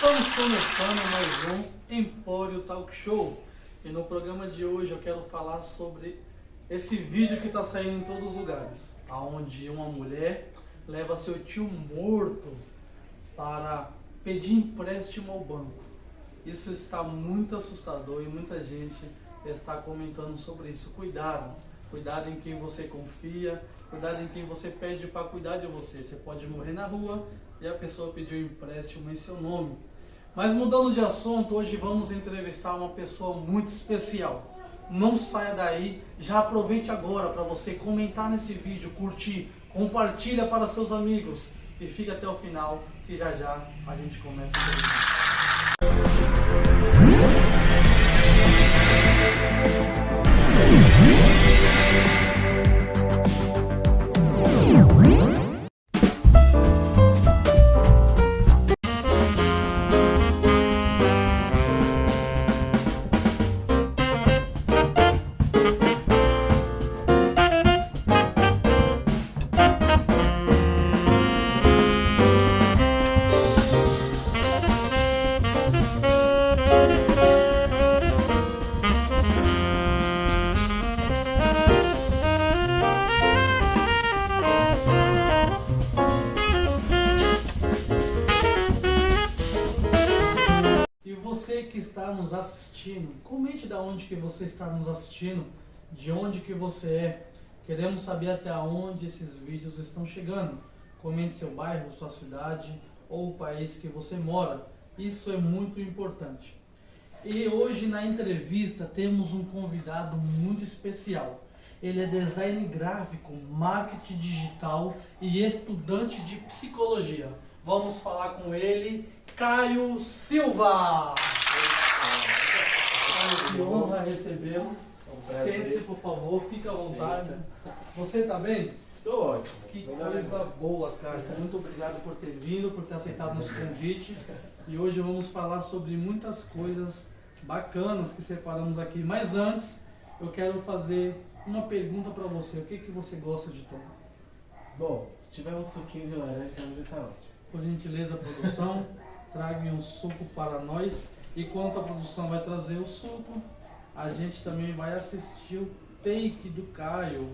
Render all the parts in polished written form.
Estamos começando mais um Empório Talk Show e no programa de hoje eu quero falar sobre esse vídeo que está saindo em todos os lugares, onde uma mulher leva seu tio morto para pedir empréstimo ao banco. Isso está muito assustador e muita gente está comentando sobre isso. Cuidado em quem você confia, cuidado em quem você pede para cuidar de você. Você pode morrer na rua e a pessoa pediu um empréstimo em seu nome. Mas mudando de assunto, hoje vamos entrevistar uma pessoa muito especial. Não saia daí, já aproveite agora para você comentar nesse vídeo, curtir, compartilha para seus amigos e fica até o final que já já a gente começa a entrevista. Você que está nos assistindo, comente de onde que você está nos assistindo, de onde que você é. Queremos saber até onde esses vídeos estão chegando. Comente seu bairro, sua cidade ou o país que você mora. Isso é muito importante. E hoje na entrevista temos um convidado muito especial. Ele é design gráfico, marketing digital e estudante de psicologia. Vamos falar com ele, Caio Silva! Que honra recebê-lo. Sente-se, por favor, fique à vontade. Você está bem? Estou ótimo. Que coisa boa, Caio. Muito obrigado por ter vindo, por ter aceitado nosso convite. E hoje vamos falar sobre muitas coisas bacanas que separamos aqui. Mas antes, eu quero fazer uma pergunta para você. O que você gosta de tomar? Bom, se tiver um suquinho de laranja, já está ótimo. Por gentileza, produção, traga um suco para nós. E enquanto a produção vai trazer o suco, a gente também vai assistir o take do Caio.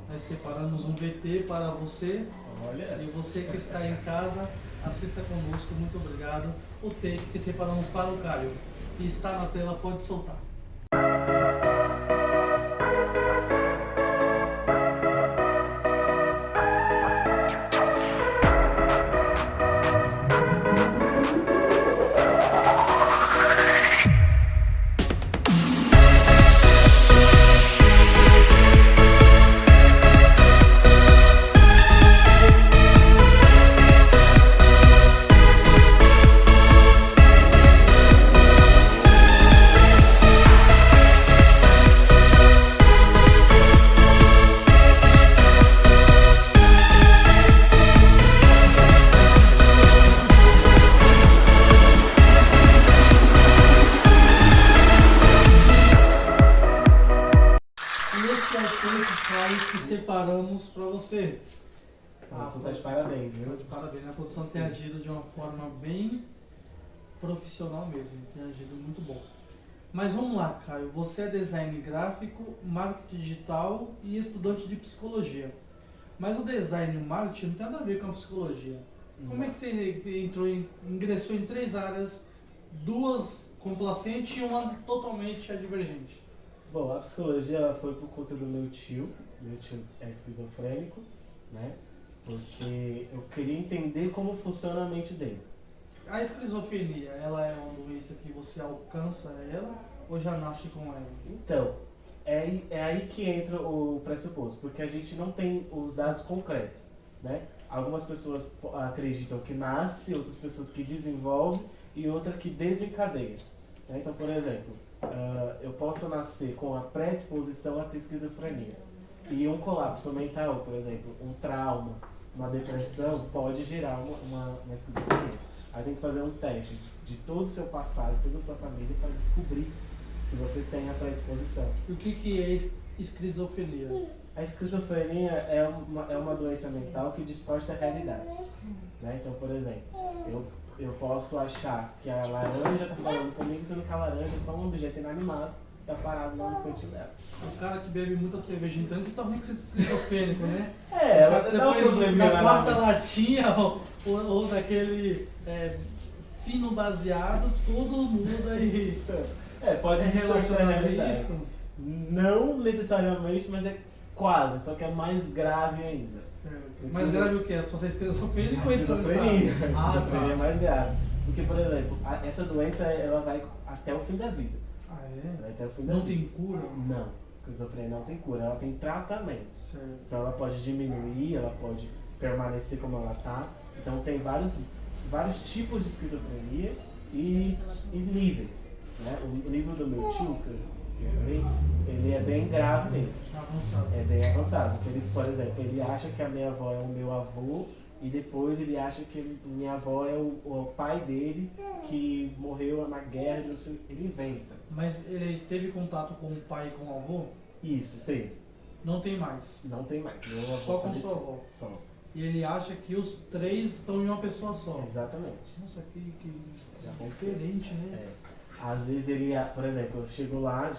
Nós separamos um VT para você. Olha. E você que está em casa, assista conosco. Muito obrigado. O take que separamos para o Caio. E está na tela, pode soltar. Que separamos para você. A produção está de parabéns, viu? De parabéns, a produção tem agido de uma forma bem profissional mesmo, tem agido muito bom. Mas vamos lá, Caio, você é design gráfico, marketing digital e estudante de psicologia. Mas o design e o marketing não tem nada a ver com a psicologia. Como é que você ingressou em três áreas, duas complacentes e uma totalmente divergente? Bom, a psicologia ela foi por conta do meu tio. Meu tio é esquizofrênico, né? Porque eu queria entender como funciona a mente dele. A esquizofrenia, ela é uma doença que você alcança ela ou já nasce com ela? Então, é aí que entra o pressuposto, porque a gente não tem os dados concretos, né? Algumas pessoas acreditam que nasce, outras pessoas que desenvolvem e outra que desencadeia, né? Então, por exemplo, eu posso nascer com a predisposição a ter esquizofrenia. E um colapso mental, por exemplo, um trauma, uma depressão, pode gerar uma esquizofrenia. Aí tem que fazer um teste de todo o seu passado, toda a sua família, para descobrir se você tem a predisposição. E o que é esquizofrenia? A esquizofrenia é uma doença mental que distorce a realidade, né? Então, por exemplo, eu eu posso achar que a laranja tá falando comigo, sendo que a laranja é só um objeto inanimado que tá parado lá no cantinho dela. O cara que bebe muita cerveja então ele tá muito esquizofrênico, né? Ela dá um Depois probleminha da lá. quarta latinha ou daquele fino baseado, tudo muda e Pode distorcer a relacionado a realidade. isso. Não necessariamente, mas é quase, só que é mais grave ainda. Mais grave o que? Só ser esquizofrênico A e esquizofrenia. A Ah, esquizofrenia é tá. mais grave. Porque, por exemplo, essa doença ela vai até o fim da vida. Ah, Ela é? vai até o fim da Não vida. tem cura? Não. A esquizofrenia não tem cura, ela tem tratamento. Certo. Então ela pode diminuir, ela pode permanecer como ela está. Então tem vários tipos de esquizofrenia e níveis. Né? O nível do meu tio, que eu falei, ele é bem grave mesmo. Avançado. É bem avançado. Porque ele, por exemplo, ele acha que a minha avó é o meu avô e depois ele acha que minha avó é o pai dele que morreu na guerra. Ele inventa. Mas ele teve contato com o pai e com o avô? Isso, teve. Não tem mais. Não tem mais. Meu avô Só com faleceu. sua avó. Só. E ele acha que os três estão em uma pessoa só. Exatamente. Nossa, que Já aconteceu. diferente, né? É. Às vezes ele, por exemplo, eu chego lá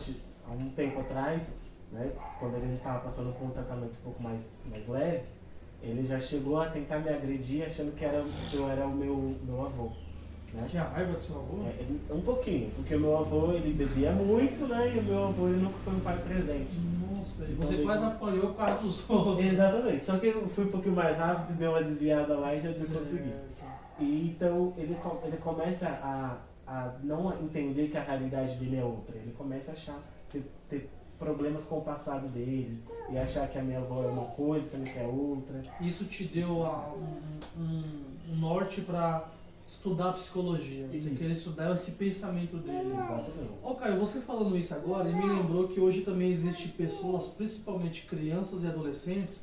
há um tempo atrás, né, quando ele estava passando por um tratamento um pouco mais leve, ele já chegou a tentar me agredir achando que eu era o meu avô. Né? Tinha raiva do seu avô? Um pouquinho, porque o meu avô ele bebia muito, né, e o meu avô ele nunca foi um pai presente. Nossa, e Então, você ele- quase apanhou por causa dos outros. Exatamente, só que eu fui um pouquinho mais rápido, deu uma desviada lá e já consegui. Certo. E então ele começa a não entender que a realidade dele é outra. Ele começa a achar, ter problemas com o passado dele e achar que a minha avó é uma coisa, sendo que é outra. Isso te deu um norte para estudar psicologia. Você Isso. queria estudar esse pensamento dele. Exatamente. Ô Caio, você falando isso agora, ele me lembrou que hoje também existe pessoas, principalmente crianças e adolescentes,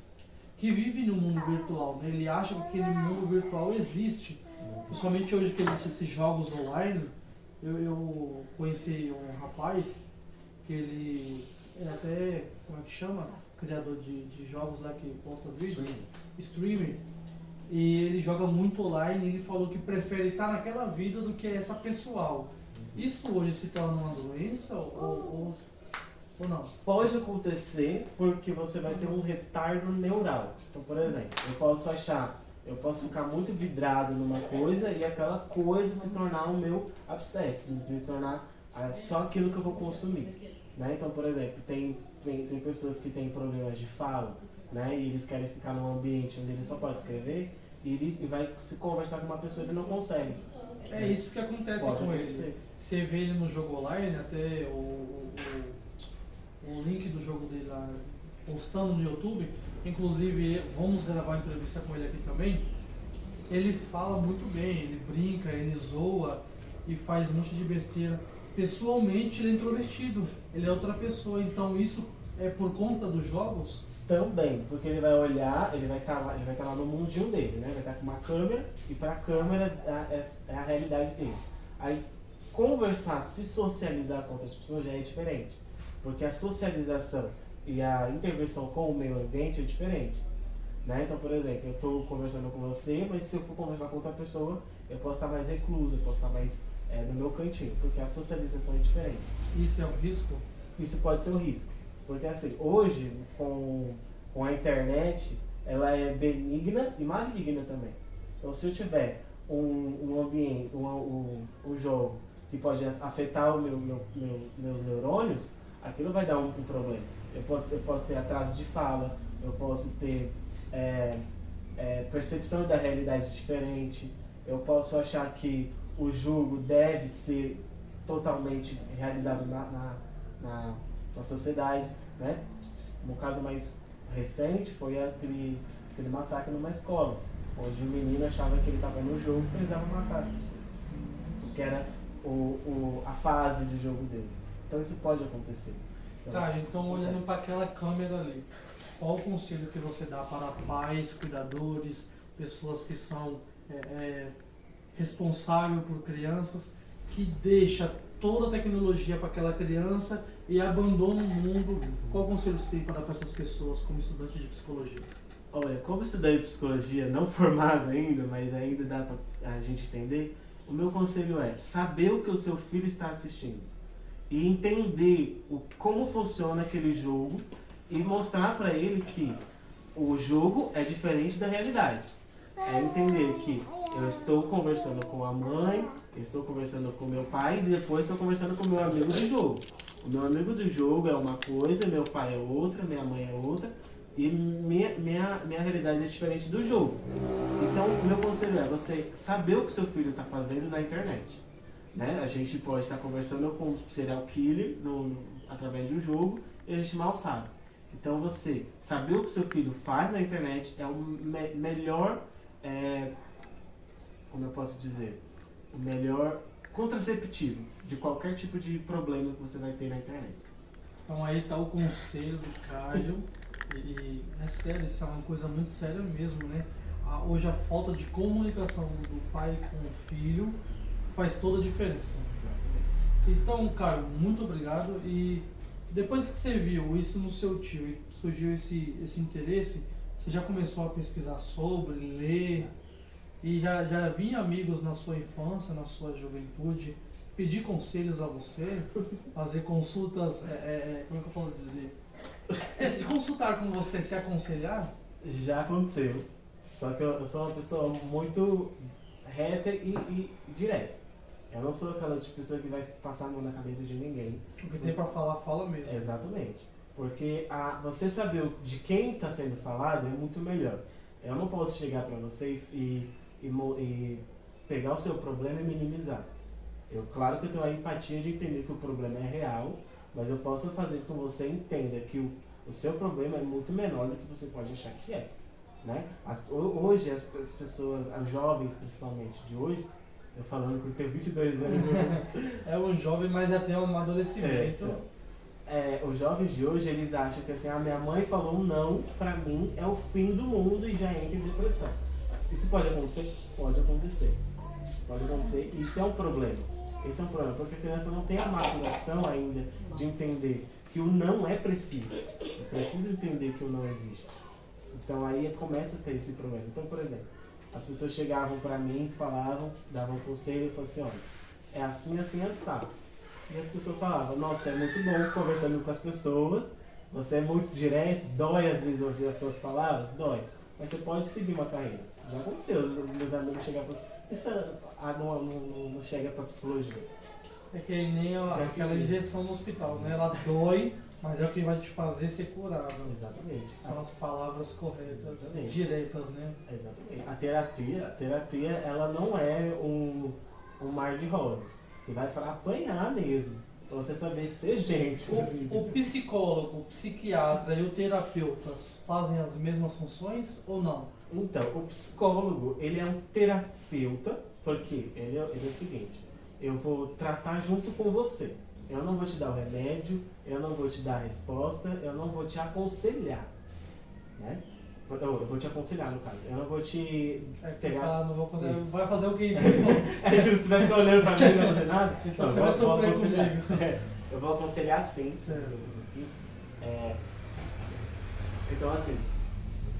que vivem no mundo virtual, né? Ele acha que aquele mundo virtual existe. Principalmente hoje que existe esses jogos online. Eu conheci um rapaz que ele é até, como é que chama? Criador de jogos lá que posta vídeo, streamer. E ele joga muito online e ele falou que prefere estar naquela vida do que essa pessoal. Isso hoje se torna uma doença ou não? Pode acontecer porque você vai ter um retardo neural. Então, por exemplo, eu posso ficar muito vidrado numa coisa e aquela coisa se tornar o meu abscesso, se tornar só aquilo que eu vou consumir. Né? Então, por exemplo, tem pessoas que têm problemas de fala, né? E eles querem ficar num ambiente onde ele só pode escrever e ele vai se conversar com uma pessoa e ele não consegue. É isso que acontece Pode com acontecer. ele. Você vê ele no jogo online, até o link do jogo dele lá postando no YouTube, inclusive vamos gravar uma entrevista com ele aqui também. Ele fala muito bem, ele brinca, ele zoa e faz um monte de besteira. Pessoalmente ele é introvertido, ele é outra pessoa, então isso é por conta dos jogos? Também, porque ele vai olhar, ele vai estar lá no mundinho dele, né? Vai estar com uma câmera e para a câmera é a realidade dele. Aí conversar, se socializar com outras pessoas já é diferente, porque a socialização e a intervenção com o meio ambiente é diferente. Né? Então, por exemplo, eu estou conversando com você, mas se eu for conversar com outra pessoa, eu posso estar mais recluso, eu posso estar mais no meu cantinho, porque a socialização é diferente. Isso é um risco? Isso pode ser um risco, porque assim, hoje, com a internet, ela é benigna e maligna também. Então, se eu tiver um ambiente, um jogo que pode afetar meus neurônios, aquilo vai dar um problema. Eu posso ter atraso de fala, eu posso ter percepção da realidade diferente, eu posso achar que o jogo deve ser totalmente realizado na sociedade, né? No caso mais recente foi aquele massacre numa escola, onde o menino achava que ele estava no jogo e precisava matar as pessoas, porque era a fase do jogo dele. Então isso pode acontecer. Então olhando para aquela câmera ali, qual o conselho que você dá para pais, cuidadores, pessoas que são responsáveis por crianças, que deixa toda a tecnologia para aquela criança e abandona o mundo? Qual conselho você tem para dar para essas pessoas como estudante de psicologia? Olha, como estudante de psicologia, não formado ainda, mas ainda dá pra a gente entender, o meu conselho é saber o que o seu filho está assistindo e entender como funciona aquele jogo e mostrar para ele que o jogo é diferente da realidade. É entender que eu estou conversando com a mãe, eu estou conversando com meu pai e depois estou conversando com o meu amigo do jogo. O meu amigo do jogo é uma coisa, meu pai é outra, minha mãe é outra e minha realidade é diferente do jogo. Então, o meu conselho é você saber o que seu filho está fazendo na internet. Né? A gente pode estar conversando com um serial killer através do jogo e a gente mal sabe. Então, você saber o que seu filho faz na internet é o melhor... como eu posso dizer, o melhor contraceptivo de qualquer tipo de problema que você vai ter na internet. Então aí está o conselho do Caio, e é sério, isso é uma coisa muito séria mesmo, né? Hoje a falta de comunicação do pai com o filho faz toda a diferença. Então, Caio, muito obrigado, e depois que você viu isso no seu tio e surgiu esse interesse, você já começou a pesquisar sobre, ler, e já vinha amigos na sua infância, na sua juventude, pedir conselhos a você, fazer consultas, como é que eu posso dizer? Se consultar com você, se aconselhar? Já aconteceu, só que eu sou uma pessoa muito reta e direta. Eu não sou aquela tipo de pessoa que vai passar a mão na cabeça de ninguém. O que tem pra falar, fala mesmo. Exatamente. Porque você saber de quem está sendo falado é muito melhor. Eu não posso chegar para você e pegar o seu problema e minimizar. Claro que eu tenho a empatia de entender que o problema é real, mas eu posso fazer com que você entenda que o seu problema é muito menor do que você pode achar que é. Né? Hoje, as pessoas, os jovens principalmente de hoje, eu falando que eu tenho 22 anos. É um jovem, mas já tem um amadurecimento. Os jovens de hoje, eles acham que assim, a minha mãe falou não pra mim, é o fim do mundo e já entra em depressão. Isso pode acontecer? Pode acontecer. Isso pode acontecer e isso é um problema. Esse é um problema, porque a criança não tem a maturação ainda de entender que o não é preciso. Eu preciso entender que o não existe. Então aí começa a ter esse problema. Então, por exemplo, as pessoas chegavam pra mim, falavam, davam um conselho e falavam assim, olha, é assim, assim, assado. E as pessoas falavam, nossa, é muito bom conversando com as pessoas, você é muito direto, dói às vezes ouvir as suas palavras, dói. Mas você pode seguir uma carreira. Já aconteceu, meus amigos chegaram e falaram, isso não chega pra psicologia. É que nem aquela injeção no hospital, né? Ela dói, mas é o que vai te fazer ser curável. Exatamente. São as palavras corretas, Exatamente. Diretas, né? Exatamente. A terapia ela não é um mar de rosas. Você vai para apanhar mesmo. Pra você saber ser gente. O psicólogo, o psiquiatra e o terapeuta fazem as mesmas funções ou não? Então, o psicólogo, ele é um terapeuta, porque ele é o seguinte, eu vou tratar junto com você. Eu não vou te dar o remédio, eu não vou te dar a resposta, eu não vou te aconselhar, né? Eu vou te aconselhar, no caso. Eu não vou te pegar... não vou fazer, vai fazer o quê? Tipo, você vai ficar olhando pra mim e não vai fazer nada? Então você vai sofrer comigo. Eu vou aconselhar sim. Então, assim,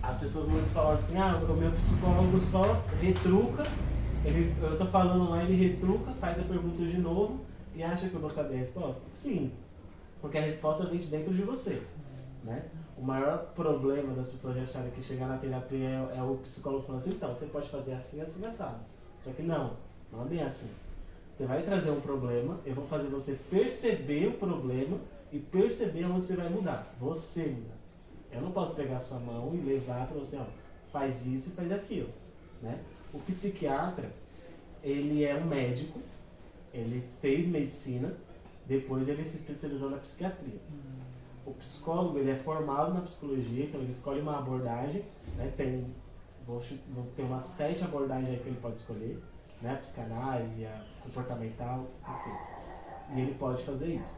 as pessoas muitas falam assim, o meu psicólogo só retruca, eu tô falando lá, ele retruca, faz a pergunta de novo e acha que eu vou saber a resposta? Sim, porque a resposta vem de dentro de você, né? O maior problema das pessoas acharem que chegar na terapia é o psicólogo falando assim, então, você pode fazer assim, assim, assado. Só que não é bem assim. Você vai trazer um problema, eu vou fazer você perceber o problema e perceber onde você vai mudar. Você muda. Eu não posso pegar a sua mão e levar para você, faz isso e faz aquilo, né? O psiquiatra, ele é um médico, ele fez medicina, depois ele se especializou na psiquiatria. O psicólogo, ele é formado na psicologia, então ele escolhe uma abordagem, né? Tem umas 7 abordagens aí que ele pode escolher, né? A psicanálise, a comportamental, enfim. E ele pode fazer isso.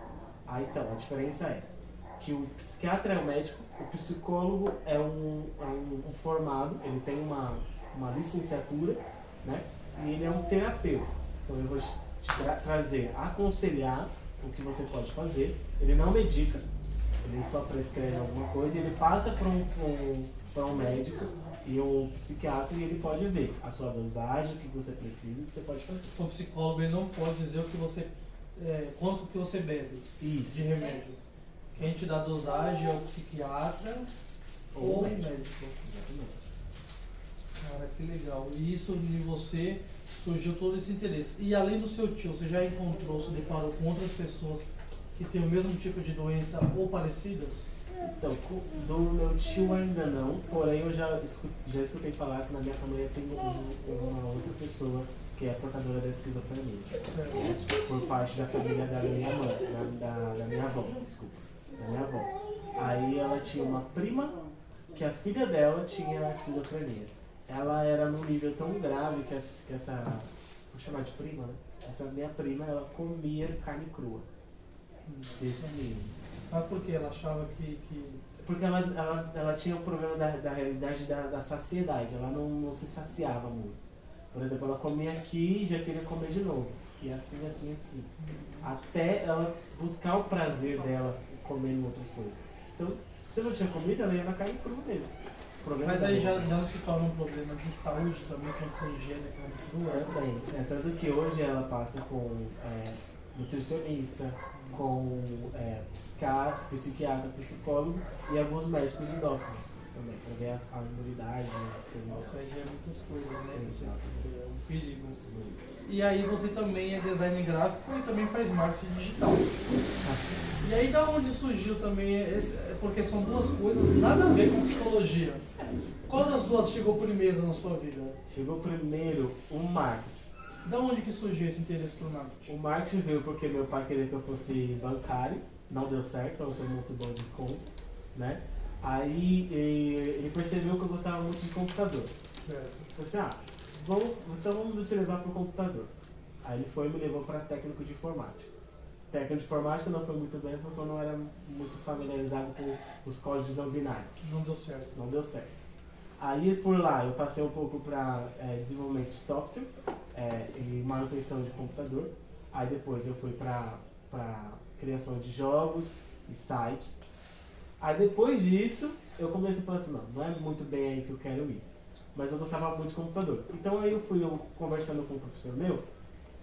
Então, a diferença é que o psiquiatra é um médico, o psicólogo é um formado, ele tem uma licenciatura, né? E ele é um terapeuta. Então eu vou te trazer, aconselhar o que você pode fazer. Ele não medica, ele só prescreve alguma coisa e ele passa para um médico e um psiquiatra, e ele pode ver a sua dosagem, o que você precisa, o que você pode fazer. O psicólogo ele não pode dizer o que você, quanto que você bebe Isso. de remédio. Quem te dá a dosagem é o psiquiatra ou o médico. Exatamente. Cara, que legal. E isso de você surgiu todo esse interesse. E além do seu tio, você já encontrou, se deparou com outras pessoas que têm o mesmo tipo de doença ou parecidas? Então, do meu tio ainda não, porém eu já escutei falar que na minha família tem uma outra pessoa que é portadora da esquizofrenia. Por parte da família da minha mãe, da minha avó, desculpa. Da minha avó. Aí ela tinha uma prima que a filha dela tinha esquizofrenia. Ela era num nível tão grave que essa, vou chamar de prima, né? Essa minha prima, ela comia carne crua. Desse nível. Mas por que? Ela achava que... Porque ela tinha um problema da realidade da saciedade, ela não se saciava muito. Por exemplo, ela comia aqui e já queria comer de novo. E assim. Até ela buscar o prazer dela comendo outras coisas. Então, se não tinha comida, ela ia na carne crua mesmo. Mas aí já não se torna um problema de saúde também quando você ingere a carne crua? Também. Tanto que hoje ela passa com nutricionista, com psiquiatra, psicólogo e alguns médicos endócrinos também, para ver a imunidade, as coisas. Nossa, aí já é muitas coisas, né? Exato. É um perigo. E aí você também é design gráfico e também faz marketing digital. E aí da onde surgiu também porque são duas coisas nada a ver com psicologia. Qual das duas chegou primeiro na sua vida? Chegou primeiro o marketing. Da onde que surgiu esse interesse por marketing? O marketing veio porque meu pai queria que eu fosse bancário, não deu certo, eu sou muito bom de conta, né? Aí ele percebeu que eu gostava muito de computador. Certo. Eu falei assim, então vamos te levar para o computador. Aí ele foi e me levou para técnico de informática. Técnico de informática não foi muito bem porque eu não era muito familiarizado com os códigos não binários. Não deu certo. Não deu certo. Aí por lá eu passei um pouco para desenvolvimento de software e manutenção de computador. Aí depois eu fui para criação de jogos e sites. Aí depois disso eu comecei a falar assim, não é muito bem aí que eu quero ir. Mas eu gostava muito de computador. Então aí eu conversando com um professor meu,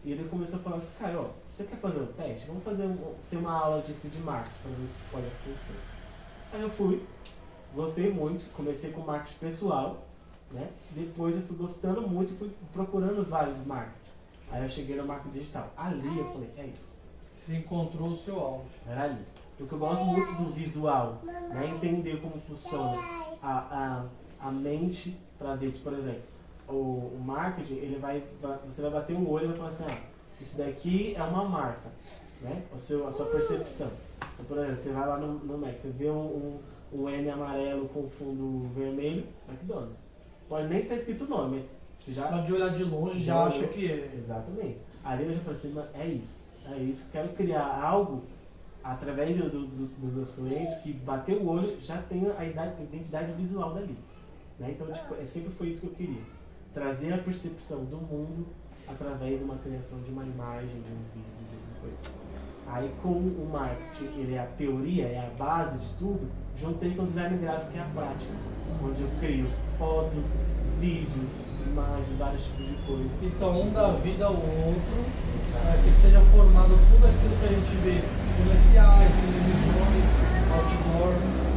e ele começou a falar assim, cara, você quer fazer um teste? Vamos ter uma aula de marketing para ver o que pode acontecer. Aí eu fui, gostei muito, comecei com marketing pessoal, né? Depois eu fui gostando muito e fui procurando vários marketing. Aí eu cheguei no marketing digital. Ali eu falei, é isso. Você encontrou o seu alvo. Era ali. Porque eu gosto muito do visual, né? Entender como funciona a mente para ver, tipo, por exemplo, o marketing, você vai bater um olho e vai falar assim, isso daqui é uma marca, né? A sua percepção. Então, por exemplo, você vai lá no Mac, você vê um M amarelo com fundo vermelho, McDonald's. Pode nem estar escrito o nome, mas você já... Só de olhar de longe já acha que é. Exatamente. Ali eu já falei assim, é isso. Quero criar algo através dos meus clientes que bateu o olho já tem a identidade visual dali. Né? Então, tipo, sempre foi isso que eu queria. Trazer a percepção do mundo através de uma criação de uma imagem, de um vídeo, de alguma coisa. Aí com o marketing, ele é a teoria, é a base de tudo, juntei com o design gráfico, que é a prática. Onde eu crio fotos, vídeos, imagens, vários tipos de coisas. Então um dá vida ao outro, para que seja formado tudo aquilo que a gente vê, comerciais, televisões, outdoor.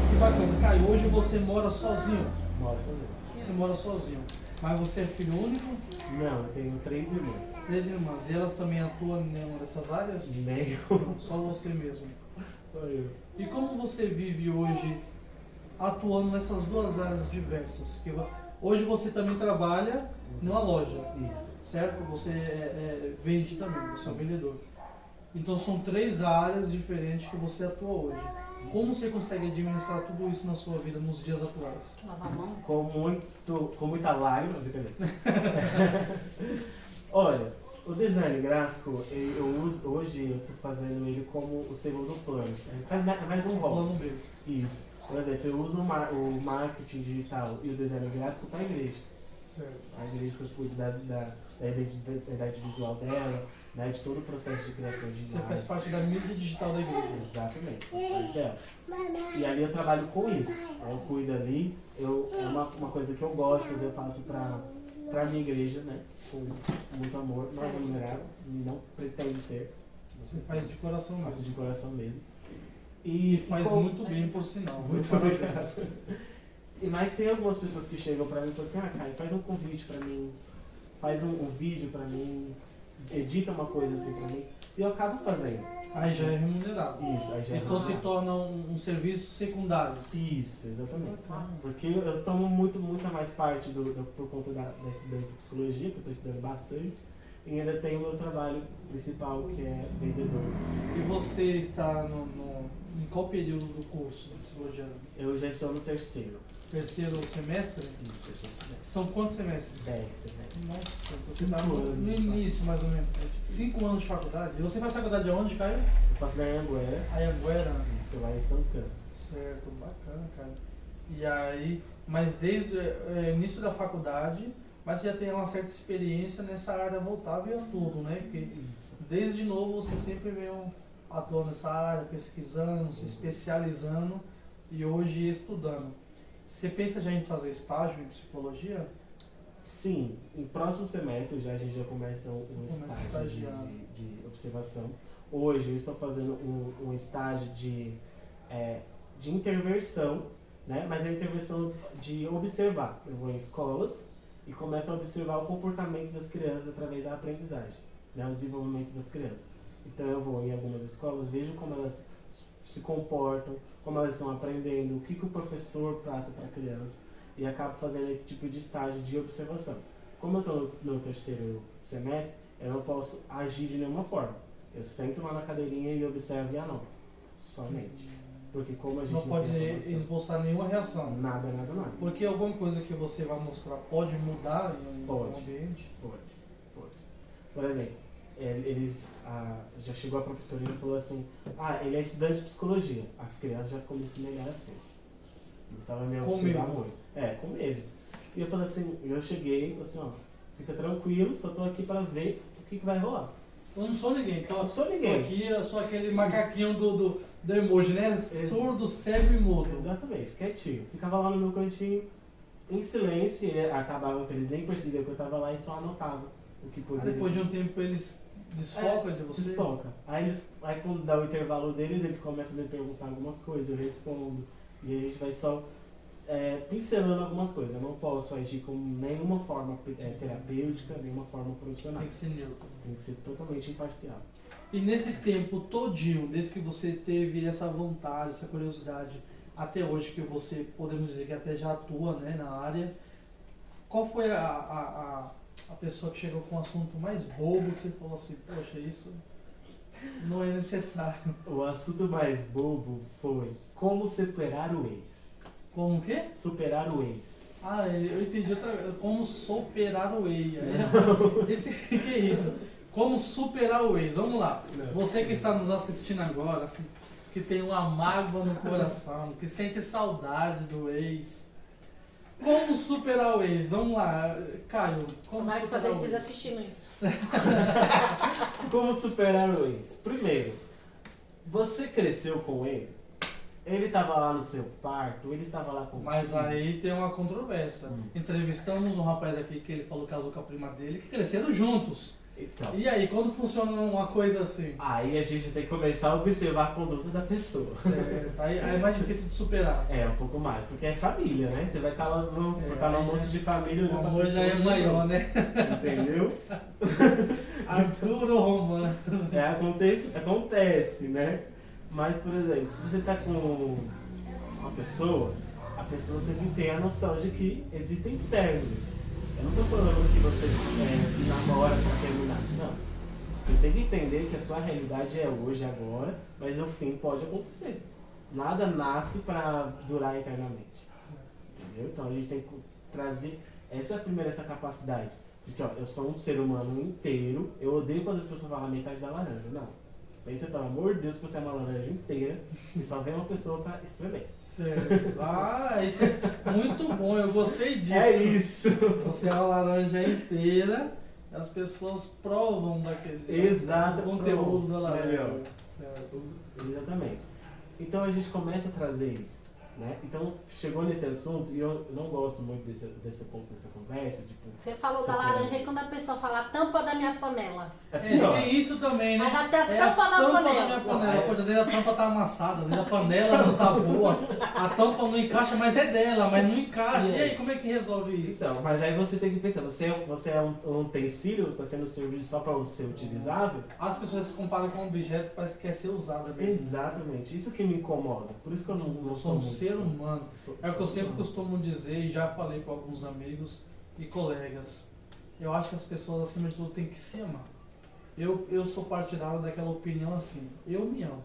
Que bacana. Caio, hoje você mora sozinho? Moro sozinho. Você mora sozinho. Mas você é filho único? Não, eu tenho 3 irmãs. 3 irmãs. E elas também atuam em nenhuma dessas áreas? Nenhum. Só você mesmo. Só eu. E como você vive hoje atuando nessas duas áreas diversas? Que hoje você também trabalha numa loja, Isso. certo? Você vende também, você é um vendedor. Então são 3 áreas diferentes que você atua hoje. Como você consegue administrar tudo isso na sua vida nos dias atuais? Lavar a mão? Com muita lágrima, brincadeira. Olha, o design gráfico, hoje eu estou fazendo ele como o segundo plano. É mais um rol. Plano B. Isso. Por exemplo, eu uso o marketing digital e o design gráfico para a igreja. Certo. A igreja que eu cuido da identidade visual dela, né, de todo o processo de criação de Você imagem. faz parte da mídia digital da igreja. Exatamente, faz parte dela. E ali eu trabalho com isso, né, eu cuido ali, é uma coisa que eu gosto de fazer, eu faço pra minha igreja, né, com muito amor, não é remunerado, não pretendo ser. Você faz de coração Faço mesmo. de coração mesmo. E faz muito bem, por sinal. Muito obrigado. Mas tem algumas pessoas que chegam pra mim e falam assim, Caio, faz um convite pra mim, faz um vídeo pra mim, edita uma coisa assim pra mim. E eu acabo fazendo. Aí já é remunerado. Isso, aí já é Então se remunerado. torna um serviço secundário. Isso, exatamente. Ah. Porque eu tomo muita mais parte por conta da estudante de psicologia, que eu estou estudando bastante, e ainda tenho o meu trabalho principal, que é vendedor. E você está em qual período do curso de psicologia? Eu já estou no terceiro. Terceiro semestre? Isso, terceiro semestre. São quantos semestres? 10 semestres. Nossa, você 5 está no anos. início mais ou menos. 5 anos de faculdade. E você faz faculdade aonde, Caio? Eu faço na Anhanguera, Anhanguera. isso lá em Santana. Certo, bacana, cara. E aí, mas desde o início da faculdade, mas já tem uma certa experiência nessa área voltável a tudo, né? Porque Isso. desde novo você sempre veio atuando nessa área, pesquisando, se especializando e hoje estudando. Você pensa já em fazer estágio em psicologia? Sim, em próximo semestre a gente já começa um Começa a estágio estagiar. de observação. Hoje eu estou fazendo um estágio de intervenção, né? Mas é intervenção de observar. Eu vou em escolas e começo a observar o comportamento das crianças através da aprendizagem, né? O desenvolvimento das crianças. Então eu vou em algumas escolas, vejo como elas se comportam, como elas estão aprendendo, o que o professor passa para a criança, e acabo fazendo esse tipo de estágio de observação. Como eu estou no terceiro semestre, eu não posso agir de nenhuma forma. Eu sento lá na cadeirinha e observo e anoto, somente. Porque como a gente Não pode tem informação, esboçar nenhuma reação. nada. Porque alguma coisa que você vai mostrar pode mudar em Pode. um ambiente? Pode. Por exemplo, já chegou a professora e falou assim, ele é estudante de psicologia. As crianças já começam a melhor assim. Começava a me observar Comigo. muito. Com ele. E eu falei assim, eu cheguei e falei assim, fica tranquilo, só tô aqui pra ver o que vai rolar. Eu não sou ninguém, Eu não sou ninguém. Aqui eu sou aquele macaquinho do emoji, né? Surdo, cego e mudo. Exatamente, quietinho. Ficava lá no meu cantinho, em silêncio, e acabava que eles nem percebiam que eu tava lá e só anotava o que Aí poderia. depois de um tempo eles desfocam de você. Desfoca. Aí quando dá o intervalo deles, eles começam a me perguntar algumas coisas, eu respondo. E a gente vai só pincelando algumas coisas. Eu não posso agir com nenhuma forma terapêutica, nenhuma forma profissional. Tem que ser neutro. Tem que ser totalmente imparcial. E nesse tempo todinho, desde que você teve essa vontade, essa curiosidade, até hoje que você, podemos dizer que até já atua, né, na área, qual foi a pessoa que chegou com um assunto mais bobo que você falou assim, poxa, isso não é necessário? O assunto mais bobo foi como superar o ex. Como o quê? Superar o ex. Ah, eu entendi como superar o ex. Esse que é isso? Como superar o ex? Vamos lá. Você que está nos assistindo agora, que tem uma mágoa no coração, que sente saudade do ex. Como superar o ex? Vamos lá, Caio. Como Tomara que superar vocês o estejam ex? assistindo isso. Como superar o ex? Primeiro, você cresceu com ele? Ele estava lá no seu quarto? Ele estava lá contigo? Mas aí tem uma controvérsia. Hum. Entrevistamos um rapaz aqui que ele falou que casou com a prima dele, que cresceram juntos. Então, E aí, quando funciona uma coisa assim? aí a gente tem que começar a observar a conduta da pessoa. Certo. Aí é mais difícil de superar. Um pouco mais, porque é família, né? Você vai estar lá, vamos supor, tá no aí almoço já- de família, O olhando pra amor já é pessoa, maior, né? entendeu? Arturo Romano. Acontece, né? Mas, por exemplo, se você tá com uma pessoa, a pessoa sempre tem a noção de que existem términos. Eu não tô falando que você namora pra terminar, não. Você tem que entender que a sua realidade é hoje, agora, mas o fim pode acontecer. Nada nasce pra durar eternamente. Entendeu? Então a gente tem que trazer essa capacidade de que, eu sou um ser humano inteiro, eu odeio quando as pessoas falam metade da laranja. Não. Pensa, pelo amor de Deus, que você é uma laranja inteira e só vem uma pessoa pra espremer. Certo. Ah, isso é muito bom, eu gostei disso. É isso! Você é uma laranja inteira, as pessoas provam daquele Exato, conteúdo da melhor. Certo. Exatamente. Então a gente começa a trazer isso, né? Então chegou nesse assunto e eu não gosto muito desse ponto dessa conversa, tipo... Você falou da laranja e quando a pessoa fala a tampa da minha panela. Tem isso também, né? Mas até a É tampa da da panela. minha panela. Poxa, às vezes a tampa tá amassada, às vezes a panela não tá boa, a tampa não encaixa, mas é dela, mas não encaixa. E aí, como é que resolve isso? Então, mas aí você tem que pensar, você é um utensílio, está sendo servido só para ser utilizável? As pessoas se comparam com um objeto que parece que quer ser usado mesmo. Exatamente, isso que me incomoda. Por isso que eu não Sou um muito ser humano. É o que eu sempre humano. costumo dizer e já falei para alguns amigos e colegas. Eu acho que as pessoas, acima de tudo, têm que se amar. Eu sou partidário daquela opinião assim, eu me amo.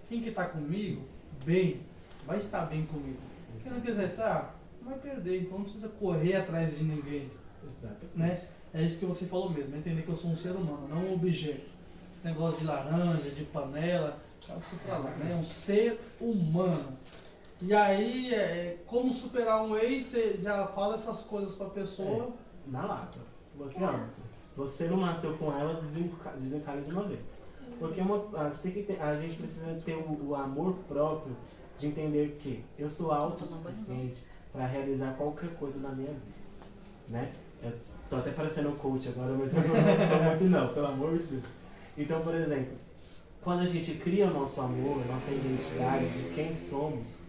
Quem que tá comigo, bem, vai estar bem comigo. Quem não quiser estar, vai perder. Então não precisa correr atrás de ninguém. Exatamente. Né? É isso que você falou mesmo, entender que eu sou um ser humano, não um objeto. Esse negócio de laranja, de panela, sabe o que você pra lá, né? É um ser humano. E aí, como superar um ex, você já fala essas coisas pra pessoa. Na lata. Você ama. Se você não nasceu com ela, desencalhe de uma vez. Porque a gente precisa ter o amor próprio de entender que eu sou autossuficiente para realizar qualquer coisa na minha vida. Né? Eu tô até parecendo coach agora, mas eu não sou muito não, pelo amor de Deus. Então, por exemplo, quando a gente cria o nosso amor, a nossa identidade de quem somos,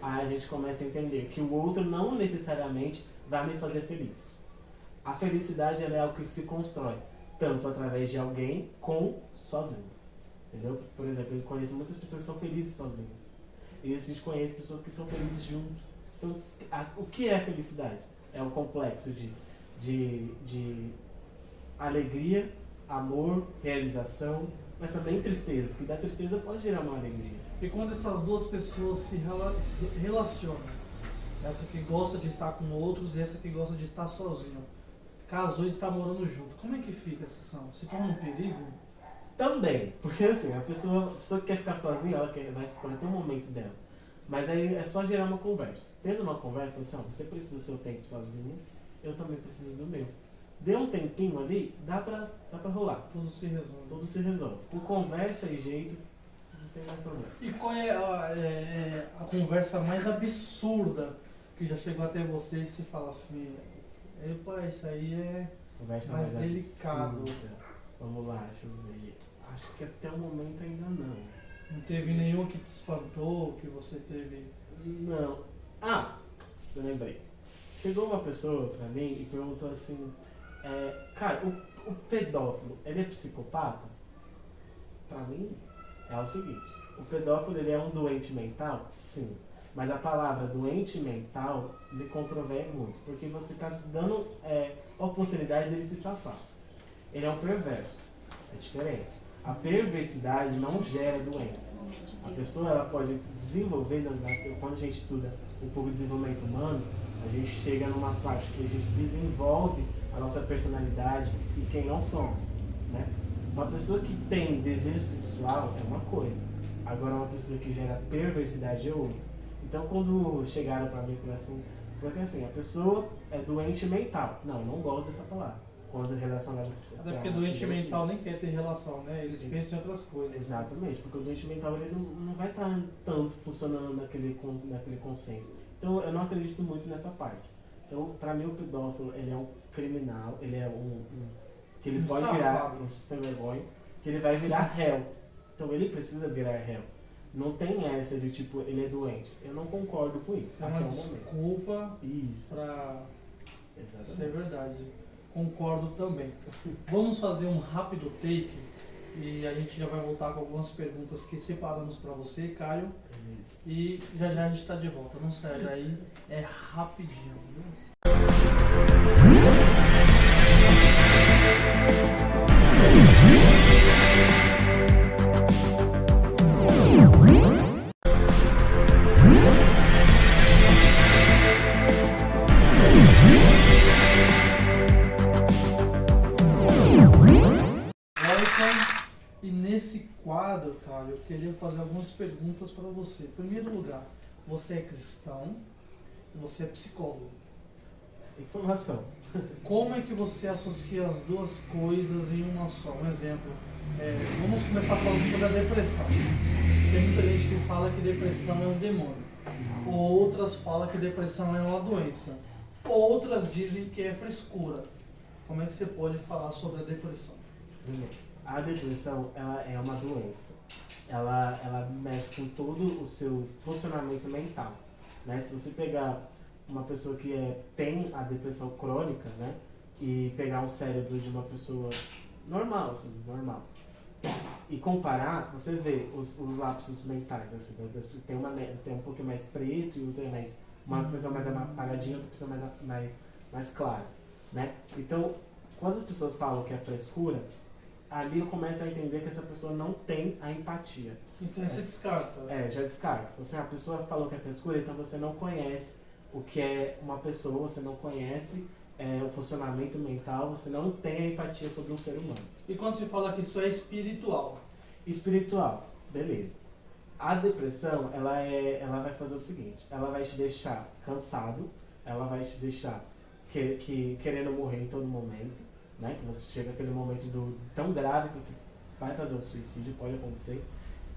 aí a gente começa a entender que o outro não necessariamente vai me fazer feliz. A felicidade ela é algo que se constrói, tanto através de alguém como sozinho. Entendeu? Por exemplo, eu conheço muitas pessoas que são felizes sozinhas. E a gente conhece pessoas que são felizes juntos. Então, o que é felicidade? É um complexo de alegria, amor, realização, mas também tristeza, que da tristeza pode gerar uma alegria. E quando essas duas pessoas se relacionam, essa que gosta de estar com outros e essa que gosta de estar sozinho, casou e está morando junto, como é que fica essa situação? Se torna um perigo? Também, porque assim, a pessoa que quer ficar sozinha, ela vai ter um momento dela. Mas aí é só gerar uma conversa. Tendo uma conversa, assim, ó, você precisa do seu tempo sozinho, eu também preciso do meu. Dê um tempinho ali, dá pra rolar. Tudo se resolve. Tudo se resolve. Com conversa e jeito, não tem mais problema. E qual é a conversa mais absurda que já chegou até você e você fala assim, epa, isso aí é Conversa mais delicado. absurda. Vamos lá, deixa eu ver. Acho que até o momento ainda não. Não teve nenhum que te espantou, que você teve... Não. Ah, eu lembrei. Chegou uma pessoa pra mim e perguntou assim, cara, o pedófilo, ele é psicopata? Pra mim, é o seguinte, o pedófilo ele é um doente mental? Sim. Mas a palavra doente mental lhe controvém muito, porque você está dando oportunidade dele se safar. Ele é um perverso, é diferente. A perversidade não gera doença. A pessoa ela pode desenvolver, quando a gente estuda um pouco de desenvolvimento humano, a gente chega numa parte que a gente desenvolve a nossa personalidade e quem não somos. Né? Uma pessoa que tem desejo sexual é uma coisa, agora uma pessoa que gera perversidade é outra. Então quando chegaram pra mim e falaram assim, porque assim, a pessoa é doente mental. Não, eu não gosto dessa palavra. Quando relacionado com Até porque doente mental nem quer ter relação, né? Eles pensam em outras coisas. Exatamente, porque o doente mental ele não vai estar tanto funcionando naquele consenso. Então eu não acredito muito nessa parte. Então, pra mim o pedófilo ele é um criminal, ele é que ele pode virar um sem vergonha, que ele vai virar réu. Então ele precisa virar réu. Não tem essa de tipo, ele é doente. Eu não concordo com isso. É uma desculpa pra ser verdade. Concordo também. Vamos fazer um rápido take e a gente já vai voltar com algumas perguntas que separamos para você, Caio. E já a gente está de volta. Não sai daí, é rapidinho. Viu? E nesse quadro, cara, eu queria fazer algumas perguntas para você. Em primeiro lugar, você é cristão e você é psicólogo. Informação. Como é que você associa as duas coisas em uma só? Um exemplo, vamos começar falando sobre a depressão. Tem muita gente que fala que depressão é um demônio. Outras falam que depressão é uma doença. Outras dizem que é frescura. Como é que você pode falar sobre a depressão? Primeiro, a depressão ela é uma doença. Ela mexe com todo o seu funcionamento mental. Né? Se você pegar uma pessoa que tem a depressão crônica, né? E pegar um cérebro de uma pessoa normal, assim, normal, e comparar, você vê os lapsos mentais, assim, tem um pouquinho mais preto e outra é mais, uma pessoa mais apagadinha, outra pessoa mais clara, né? Então, quando as pessoas falam que é frescura, ali eu começo a entender que essa pessoa não tem a empatia. Então você descarta. Já descarta. Você, a pessoa falou que é frescura, então você não conhece o que é uma pessoa, você não conhece o funcionamento mental, você não tem a empatia sobre um ser humano. E quando se fala que isso é espiritual? Espiritual, beleza. A depressão, ela vai fazer o seguinte, ela vai te deixar cansado, ela vai te deixar querendo morrer em todo momento, né? Que você chega aquele momento tão grave que você vai fazer um suicídio, pode acontecer,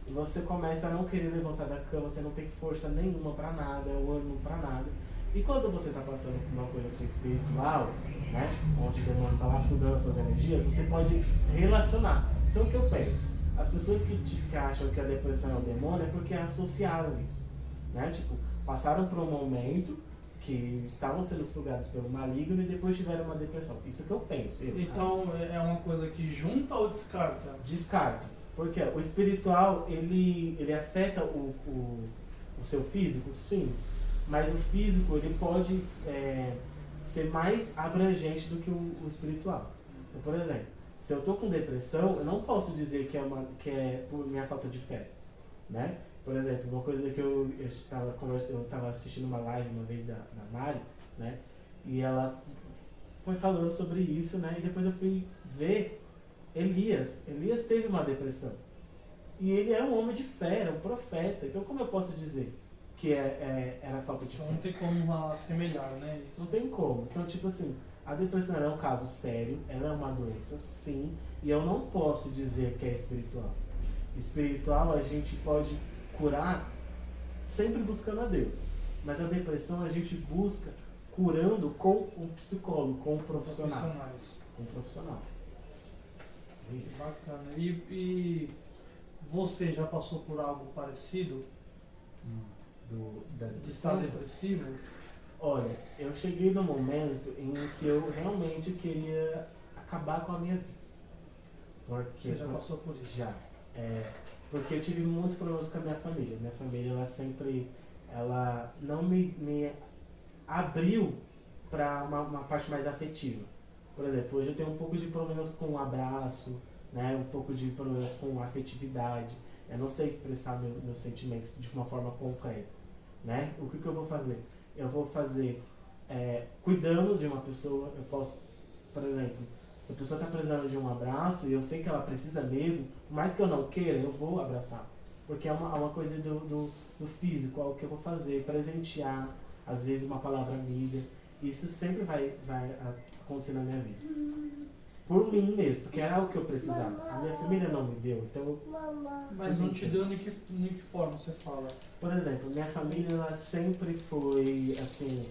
e você começa a não querer levantar da cama, você não tem força nenhuma pra nada, ânimo pra nada. E quando você está passando por uma coisa assim espiritual, né, onde o demônio está lá sugando suas energias, você pode relacionar. Então o que eu penso? As pessoas que acham que a depressão é um demônio é porque associaram isso. Né? Tipo, passaram por um momento que estavam sendo sugados pelo maligno e depois tiveram uma depressão. Isso que eu penso. Então é uma coisa que junta ou descarta? Descarta. Porque o espiritual, ele afeta o seu físico, sim. Mas o físico ele pode ser mais abrangente do que o espiritual. Então, por exemplo, se eu estou com depressão, eu não posso dizer que é por minha falta de fé. Né? Por exemplo, uma coisa que eu estava assistindo uma live uma vez da Mari, né? E ela foi falando sobre isso, né? E depois eu fui ver Elias. Elias teve uma depressão. E ele é um homem de fé, era um profeta. Então como eu posso dizer que era falta de fé? Então não tem como assemelhar, né? Isso. Não tem como. Então, tipo assim, a depressão é um caso sério, ela é uma doença, sim, e eu não posso dizer que é espiritual. Espiritual a gente pode curar sempre buscando a Deus, mas a depressão a gente busca curando com um psicólogo, com um profissional. Com um profissional. Isso. Bacana. E você já passou por algo parecido? De estar depressivo? Olha, eu cheguei no momento em que eu realmente queria acabar com a minha vida. Porque você já passou por isso? Já. Porque eu tive muitos problemas com a minha família. Minha família, ela não me abriu para uma parte mais afetiva. Por exemplo, hoje eu tenho um pouco de problemas com o abraço, né? Um pouco de problemas com a afetividade. Eu não sei expressar meus sentimentos de uma forma concreta. Né? O que eu vou fazer? Eu vou fazer cuidando de uma pessoa. Eu posso, por exemplo, se a pessoa está precisando de um abraço e eu sei que ela precisa mesmo, por mais que eu não queira, eu vou abraçar. Porque é uma coisa do físico, algo que eu vou fazer, presentear, às vezes uma palavra amiga. Isso sempre vai acontecer na minha vida. Por mim mesmo, porque era o que eu precisava. A minha família não me deu, então... Mas não te deu em que forma você fala? Por exemplo, minha família ela sempre foi, assim...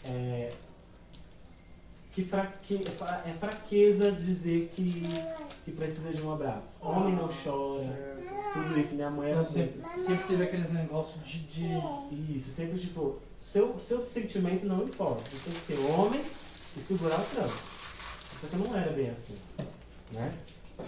É fraqueza dizer que precisa de um abraço. Homem não chora, tudo isso. Minha mãe era... Então, sempre teve aqueles negócios de... Isso, sempre tipo... Seu sentimento não importa. Você tem que ser homem e segurar o tranco. Porque não era bem assim, né?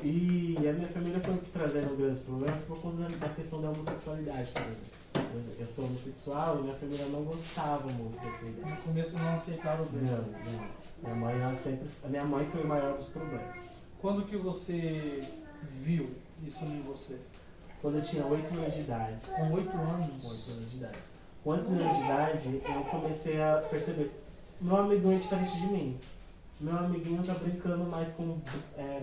E a minha família foi trazendo grandes problemas por conta da questão da homossexualidade, por exemplo. Eu sou homossexual e minha família não gostava muito dessa ideia. No começo não aceitaram bem. Não. Minha mãe foi o maior dos problemas. Quando que você viu isso em você? Quando eu tinha 8 anos de idade. Com 8 anos? 8 anos de idade. Com 8 anos de idade, eu comecei a perceber meu amiguinho é diferente de mim. Meu amiguinho tá brincando mais com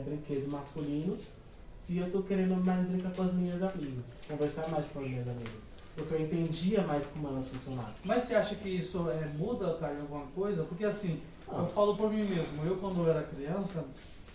brinquedos masculinos e eu tô querendo mais brincar com as minhas amigas, conversar mais com as minhas amigas. porque eu entendia mais como elas funcionavam. Mas você acha que isso muda, cara, em alguma coisa? Porque assim, Ah. eu falo por mim mesmo, eu quando eu era criança,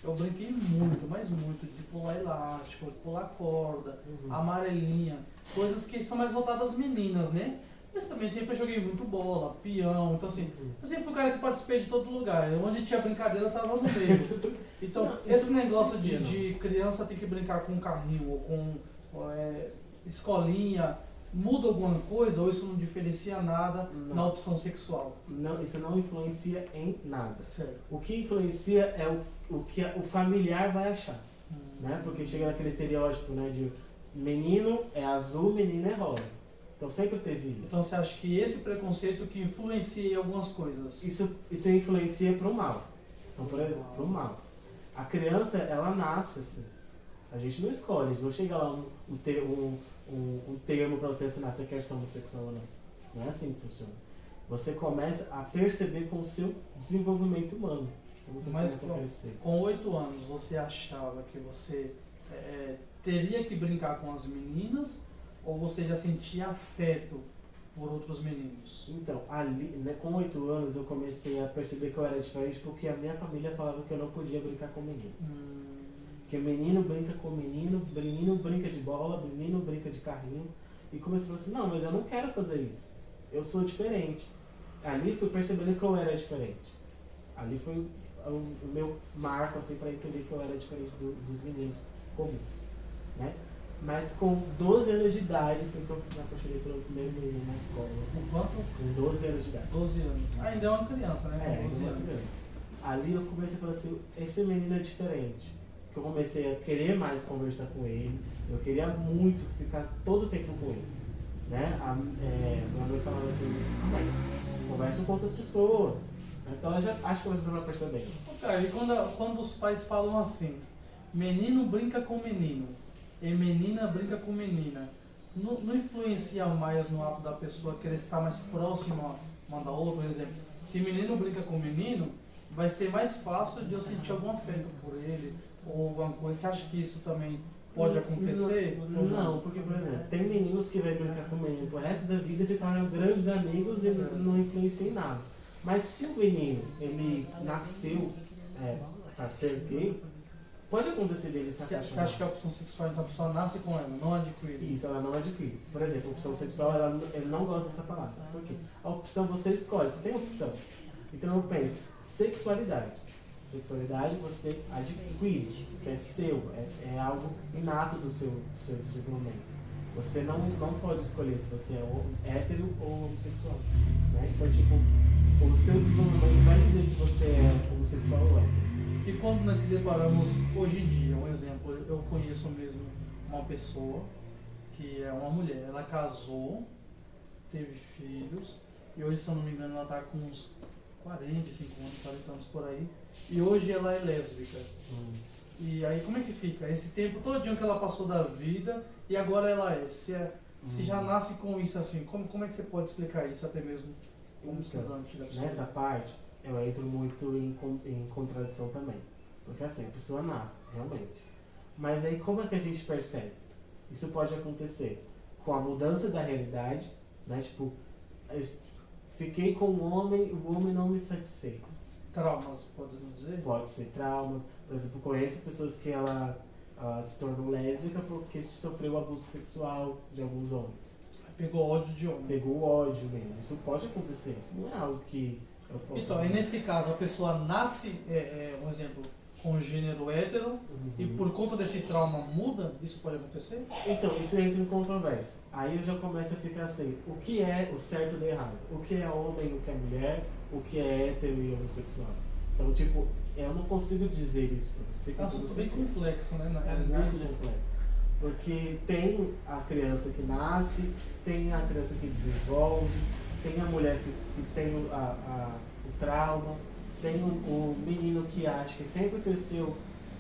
eu brinquei muito, mas muito, de pular elástico, de pular corda, amarelinha, coisas que são mais voltadas às meninas, né? Mas também sempre eu joguei muito bola, peão, então assim, eu sempre fui o cara que participei de todo lugar. Onde tinha brincadeira eu tava no meio. Então, Não, isso esse não negócio existia, de criança ter que brincar com um carrinho ou com escolinha, muda alguma coisa ou isso não diferencia nada Não. na opção sexual? Não, isso não influencia em nada. Certo. O que influencia é o que o familiar vai achar, né? Porque chega naquele estereótipo, né, de menino é azul, menina é rosa. Então sempre teve isso. Então você acha que esse preconceito que influencia em algumas coisas? Isso influencia pro mal. Então, por exemplo, pro mal. A criança, ela nasce assim. A gente não escolhe, a gente não chega lá um termo para você assinar se quer ser homossexual ou não. Não é assim que funciona. Você começa a perceber com o seu desenvolvimento humano. Então você Mas começa a crescer. com 8 anos você achava que você teria que brincar com as meninas ou você já sentia afeto por outros meninos? Então, ali, né, com 8 anos eu comecei a perceber que eu era diferente porque a minha família falava que eu não podia brincar com menino. Porque menino brinca com menino brinca de bola, menino brinca de carrinho. E comecei a falar assim, não, mas eu não quero fazer isso. Eu sou diferente. Ali fui percebendo que eu era diferente. Ali foi o meu marco assim, para entender que eu era diferente dos meninos comuns. Né? Mas com 12 anos de idade foi que eu me apaixonei pelo primeiro menino na escola. Com quanto? Com 12 anos de idade. 12 anos. Ainda é uma criança, né? Com 12 uma anos. criança. Ali eu comecei a falar assim, esse menino é diferente. Que eu comecei a querer mais conversar com ele. Eu queria muito ficar todo o tempo com ele. Né? Minha mãe falava assim, mas conversa com outras pessoas. Então ela já acho que ela já estava percebendo. Cara, e quando os pais falam assim, menino brinca com menino e menina brinca com menina, não influencia mais no ato da pessoa querer estar mais próxima uma da outra? Por exemplo, se menino brinca com menino, vai ser mais fácil de eu sentir algum afeto por ele ou alguma coisa. Você acha que isso também pode acontecer? Não, porque, por exemplo, tem meninos que vão brincar com menino pro resto da vida e se tornam grandes amigos e não influenciam em nada. Mas se o menino, ele nasceu para ser gay, pode acontecer dele se apaixonar. Você acha que a opção sexual, então a pessoa nasce com ela, não adquire? Isso, ela não adquire. Por exemplo, a opção sexual, ele não gosta dessa palavra. Por quê? A opção você escolhe, você tem opção. Então eu penso, sexualidade. Sexualidade você adquire, que é seu, é algo inato do seu desenvolvimento. Você não pode escolher se você é hétero ou homossexual. Né? Então, tipo, o seu desenvolvimento vai dizer que você é homossexual ou hétero. E quando nós se deparamos hoje em dia, um exemplo, eu conheço mesmo uma pessoa que é uma mulher, ela casou, teve filhos, e hoje, se eu não me engano, ela está com uns 45 anos, 40 anos por aí, e hoje ela é lésbica. E aí como é que fica? Esse tempo todinho que ela passou da vida, e agora ela se já nasce com isso assim, como é que você pode explicar isso até mesmo como estudante da psicologia? Nessa parte, eu entro muito em contradição também. Porque assim, a pessoa nasce, realmente. Mas aí como é que a gente percebe? Isso pode acontecer com a mudança da realidade, né? Tipo, eu fiquei com um homem, o homem não me satisfez. Traumas, podemos dizer? Pode ser traumas. Por exemplo, conheço pessoas que ela se tornou lésbica porque sofreu abuso sexual de alguns homens. Pegou ódio de homem. Pegou ódio mesmo. Isso pode acontecer. Isso não é algo que eu posso... Então, e nesse caso, a pessoa nasce, um exemplo, com gênero hétero, e por conta desse trauma muda? Isso pode acontecer? Então, isso entra em controvérsia. Aí eu já começo a ficar assim, o que é o certo e o errado? O que é homem, o que é mulher, o que é hétero e homossexual? Então, tipo, eu não consigo dizer isso pra você. É um assunto bem complexo, né, na É realidade. muito complexo. Porque tem a criança que nasce, tem a criança que desenvolve, tem a mulher que tem o trauma, tem o menino que acha que sempre cresceu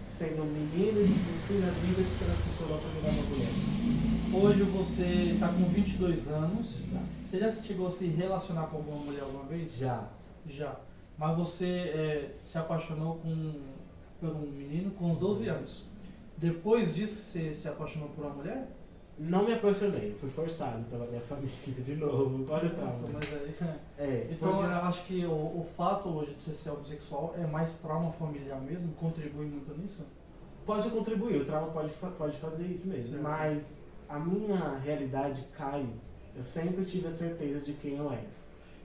sendo um menino e no fim da vida se transicionou para virar uma mulher. Hoje você está com 22 anos. Exato. Você já chegou a se relacionar com alguma mulher alguma vez? Já. Já. Mas você se apaixonou por um menino com uns 12 anos. Depois disso, você se apaixonou por uma mulher? Não me apaixonei, fui forçado pela minha família de novo. Olha o trauma. Nossa, mas aí... Então, Então, eu acho que o fato hoje de você ser homossexual é mais trauma familiar mesmo? Contribui muito nisso? pode contribuir, o trauma pode fazer isso mesmo. Certo. Mas a minha realidade cai. Eu sempre tive a certeza de quem eu era.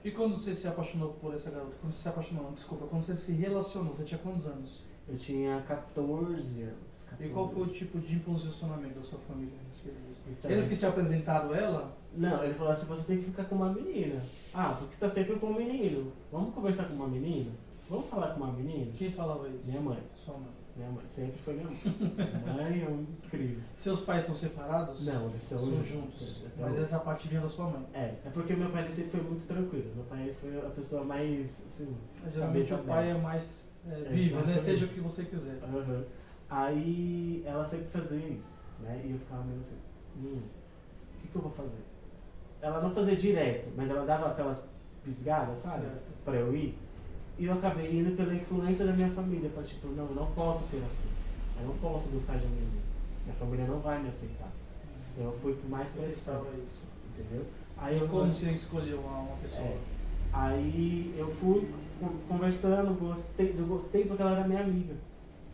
E quando você se apaixonou por essa garota? Quando você se apaixonou, desculpa, quando você se relacionou, você tinha quantos anos? Eu tinha 14 anos. E qual foi o tipo de posicionamento da sua família nesse período? Então, Eles que te apresentaram ela? Não, ele falou assim, você tem que ficar com uma menina. Ah, porque você tá sempre com um menino. Vamos conversar com uma menina? Vamos falar com uma menina? Quem falava isso? Minha mãe. Sua mãe. Minha mãe, sempre foi minha mãe. Minha mãe é incrível. Seus pais são separados? Não, eles são juntos. Então, Mas essa parte vinha da sua mãe. é porque meu pai ele sempre foi muito tranquilo. Meu pai foi a pessoa mais, assim... Geralmente cabeça o pai dela. é mais vivo, né? Exatamente. Seja o que você quiser. Aham. Aí ela sempre fazia isso, né? E eu ficava meio assim, o que eu vou fazer? Ela não fazia direto, mas ela dava aquelas pisgadas, sabe? Certo. Pra eu ir. E eu acabei indo pela influência da minha família, pra tipo, não, eu não posso ser assim. Eu não posso gostar de alguém. Minha família não vai me aceitar. Então eu fui por mais Você pressão, pensava isso. entendeu? Aí eu Como você escolheu uma pessoa? Aí eu fui conversando, eu gostei porque ela era minha amiga.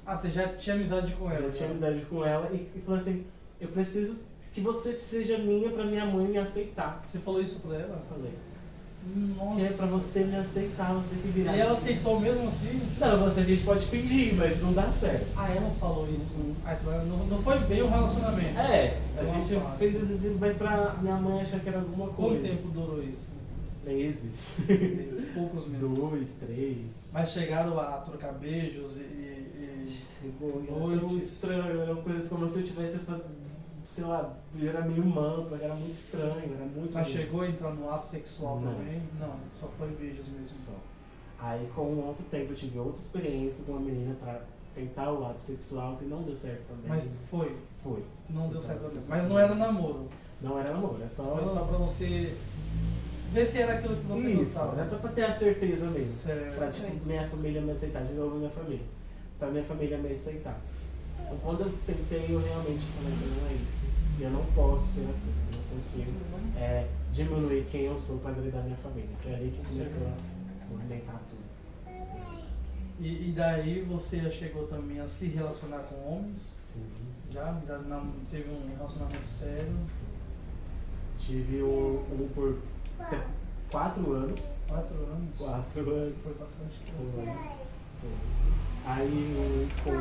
Ah, você já tinha amizade com ela? Eu tinha amizade com ela e falou assim, eu preciso que você seja minha pra minha mãe me aceitar. Você falou isso pra ela? Eu falei, Nossa. que é pra você me aceitar, você que virar. E ela aceitou mesmo assim? Não, a gente pode fingir, mas não dá certo. Ah, ela falou isso. Ah, então não foi bem o relacionamento. A Uma gente fase. fez assim, mas pra minha mãe achar que era alguma coisa. Quanto tempo durou isso? Meses. Poucos meses. 2, 3. Mas chegaram a trocar beijos e Chegou, era tão noites. estranho, era uma coisa como se eu tivesse, sei lá, eu era meio manco, era muito estranho, era muito... Mas chegou a entrar no ato sexual Não. também? Não, só foi beijos mesmo. Só. Aí com outro tempo eu tive outra experiência com uma menina pra tentar o ato sexual que não deu certo também. Mas foi, Foi. não deu Então, certo você também. sabe. Mas não era namoro. Não era namoro, é só... Foi só pra você ver se era aquilo que você Isso, gostava. era só pra ter a certeza mesmo. Certo. Pra tipo, minha família me aceitar, de novo minha família. Pra minha família me aceitar. Então quando eu tentei, eu realmente falei assim, não é isso. E eu não posso ser assim, eu não consigo diminuir quem eu sou pra agradar minha família. Foi aí que começou a movimentar tudo. E daí você chegou também a se relacionar com homens? Sim. Já teve um relacionamento sério? Sim. Tive um por 4 anos. 4 anos? 4 anos. Foi bastante tempo. Foi. Aí com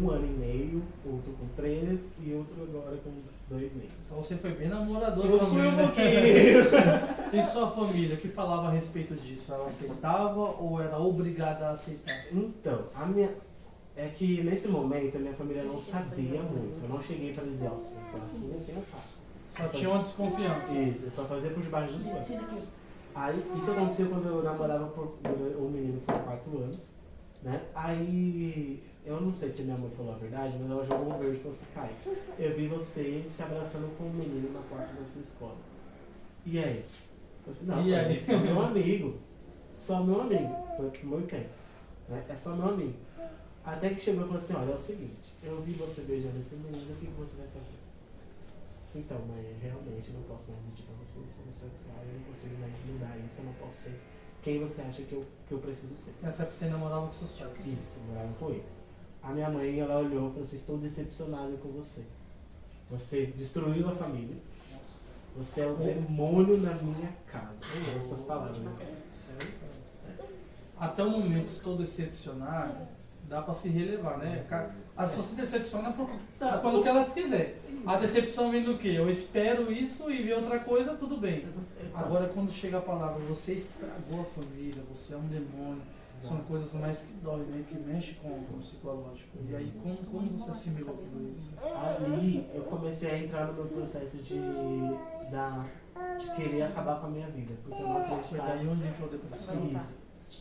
um ano e meio, outro com 3 e outro agora com 2 meses. Então você foi bem namorador Eu também, fui um né? pouquinho. E sua família, que falava a respeito disso? Ela aceitava ou era obrigada a aceitar? Então, é que nesse momento a minha família não sabia muito. Eu não cheguei pra dizer, ó, eu sou assim, assim, assado. Só tinha uma desconfiança. Isso, eu só fazia por debaixo dos panos. Aí, isso aconteceu quando eu namorava um menino por 4 anos, né? Aí, eu não sei se minha mãe falou a verdade, mas ela jogou um verde e falou assim, Caio, eu vi você se abraçando com um menino na porta da sua escola. E aí? Eu falei assim, não, E aí? ele é só meu amigo. Só meu amigo. Foi por muito tempo. Né? É só meu amigo. Até que chegou e falou assim, olha, é o seguinte, eu vi você beijando esse menino, o que você vai fazer? Então, mãe, realmente eu não posso mais mentir pra você, ser homossexual, eu não consigo mais mudar isso, eu não posso ser quem você acha que eu preciso ser. Nessa época você namorava com seus pais? Isso, eu morava com eles. A minha mãe, ela olhou e falou assim, estou decepcionada com você. Você destruiu a família, Nossa. você é o demônio na minha casa. Essas palavras. Sério? Até o momento estou decepcionado, dá pra se relevar, né? As pessoas se decepcionam pelo que elas quiserem. A decepção vem do quê? Eu espero isso e ver outra coisa, tudo bem. Agora quando chega a palavra, você estragou a família, você é um demônio, são coisas mais que doem, né? Que mexem com o psicológico. E aí como você assimilou tudo isso? Ali eu comecei a entrar no meu processo de querer acabar com a minha vida. Porque eu não Foi acreditava. daí onde entrou a depressão? Isso.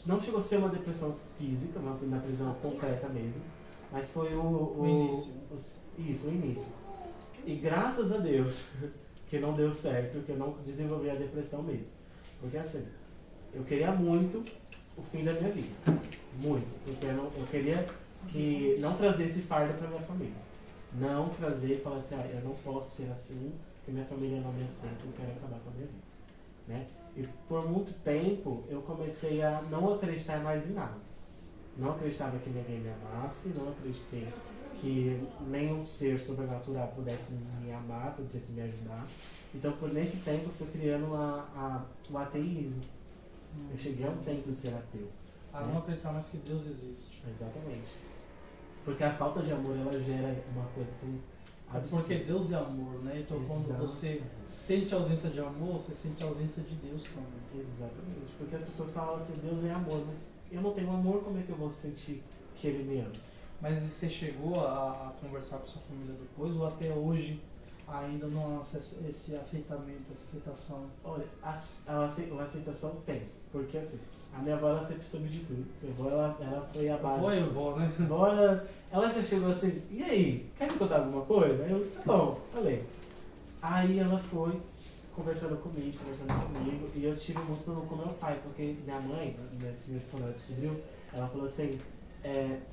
Não chegou a ser uma depressão física, uma depressão concreta mesmo. Mas foi O início. Isso, o início. E graças a Deus que não deu certo, que eu não desenvolvi a depressão mesmo. Porque assim, eu queria muito o fim da minha vida. Muito. Porque eu queria que não trazer esse fardo pra minha família. Não trazer e falar assim, eu não posso ser assim, porque minha família não me aceita, eu quero acabar com a minha vida, né? E por muito tempo eu comecei a não acreditar mais em nada. Não acreditava que ninguém me amasse, não acreditei que nenhum ser sobrenatural pudesse me amar, pudesse me ajudar. Então, nesse tempo, eu fui criando o ateísmo. Eu cheguei a um tempo de ser ateu. Não acreditar mais que Deus existe. Exatamente. Porque a falta de amor, ela gera uma coisa assim, absurda. Porque Deus é amor, né? Então, quando você sente a ausência de amor, você sente a ausência de Deus também. Exatamente. Porque as pessoas falam assim, Deus é amor, mas eu não tenho amor, como é que eu vou sentir que Ele me ama? Mas você chegou a conversar com sua família depois, ou até hoje ainda não há esse aceitamento, essa aceitação? Olha, a aceitação tem. Porque assim, a minha avó, ela sempre soube de tudo. Minha avó, ela foi a base. Avó e vó, né? Minha avó, ela já chegou assim, e aí, quer me contar alguma coisa? Aí eu, tá bom, falei. Aí ela foi conversando comigo, e eu tive muito problema com meu pai, porque minha mãe, quando ela descobriu, ela falou assim,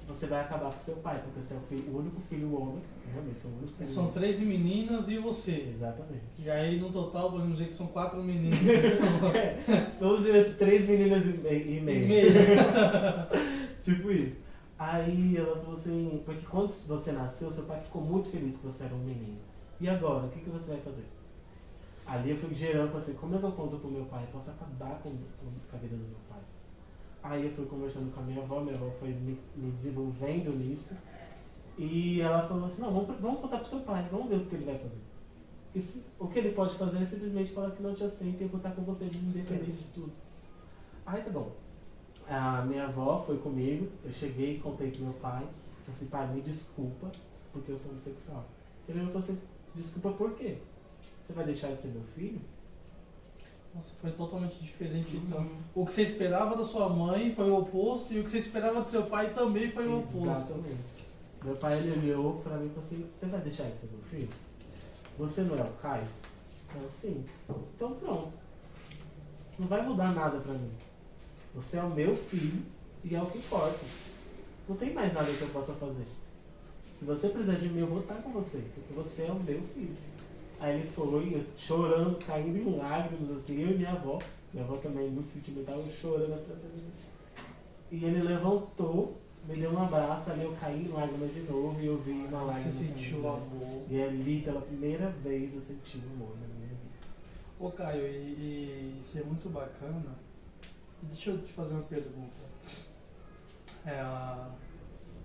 você vai acabar com seu pai, porque você é o único filho homem, realmente, sou o único filho São homem. 3 meninas e você. Exatamente. E aí, no total, podemos dizer que são 4 meninas. Vamos ver as 3 meninas e meia. Tipo isso. Aí ela falou assim, porque quando você nasceu, seu pai ficou muito feliz que você era um menino. E agora, o que você vai fazer? Ali eu fui gerando, falei assim, como é que eu conto pro meu pai? Eu posso acabar com a vida do meu pai. Aí eu fui conversando com a minha avó foi me desenvolvendo nisso. E ela falou assim, não, vamos contar pro seu pai, vamos ver o que ele vai fazer. Porque o que ele pode fazer é simplesmente falar que não te aceita e eu vou estar com você independente de tudo. Aí tá bom. A minha avó foi comigo, eu cheguei e contei pro meu pai, falei assim, pai, me desculpa, porque eu sou homossexual. Ele falou assim, desculpa por quê? Você vai deixar de ser meu filho? Nossa, foi totalmente diferente então. O que você esperava da sua mãe foi o oposto, e o que você esperava do seu pai também foi o oposto. Exatamente. Meu pai, ele olhou pra mim e falou assim, você vai deixar de ser meu filho? Você não é o Caio? Eu, sim. Então pronto. Não vai mudar nada pra mim. Você é o meu filho e é o que importa. Não tem mais nada que eu possa fazer. Se você precisar de mim, eu vou estar com você, porque você é o meu filho. Aí ele foi, eu chorando, caindo em lágrimas, assim, eu e minha avó também muito sentimental, eu chorando assim. E ele levantou, me deu um abraço, ali eu caí em lágrimas de novo e eu vi uma lágrima. Você sentiu amor. E ali, pela primeira vez, eu senti o amor na minha vida. Ô Caio, e isso é muito bacana. E deixa eu te fazer uma pergunta.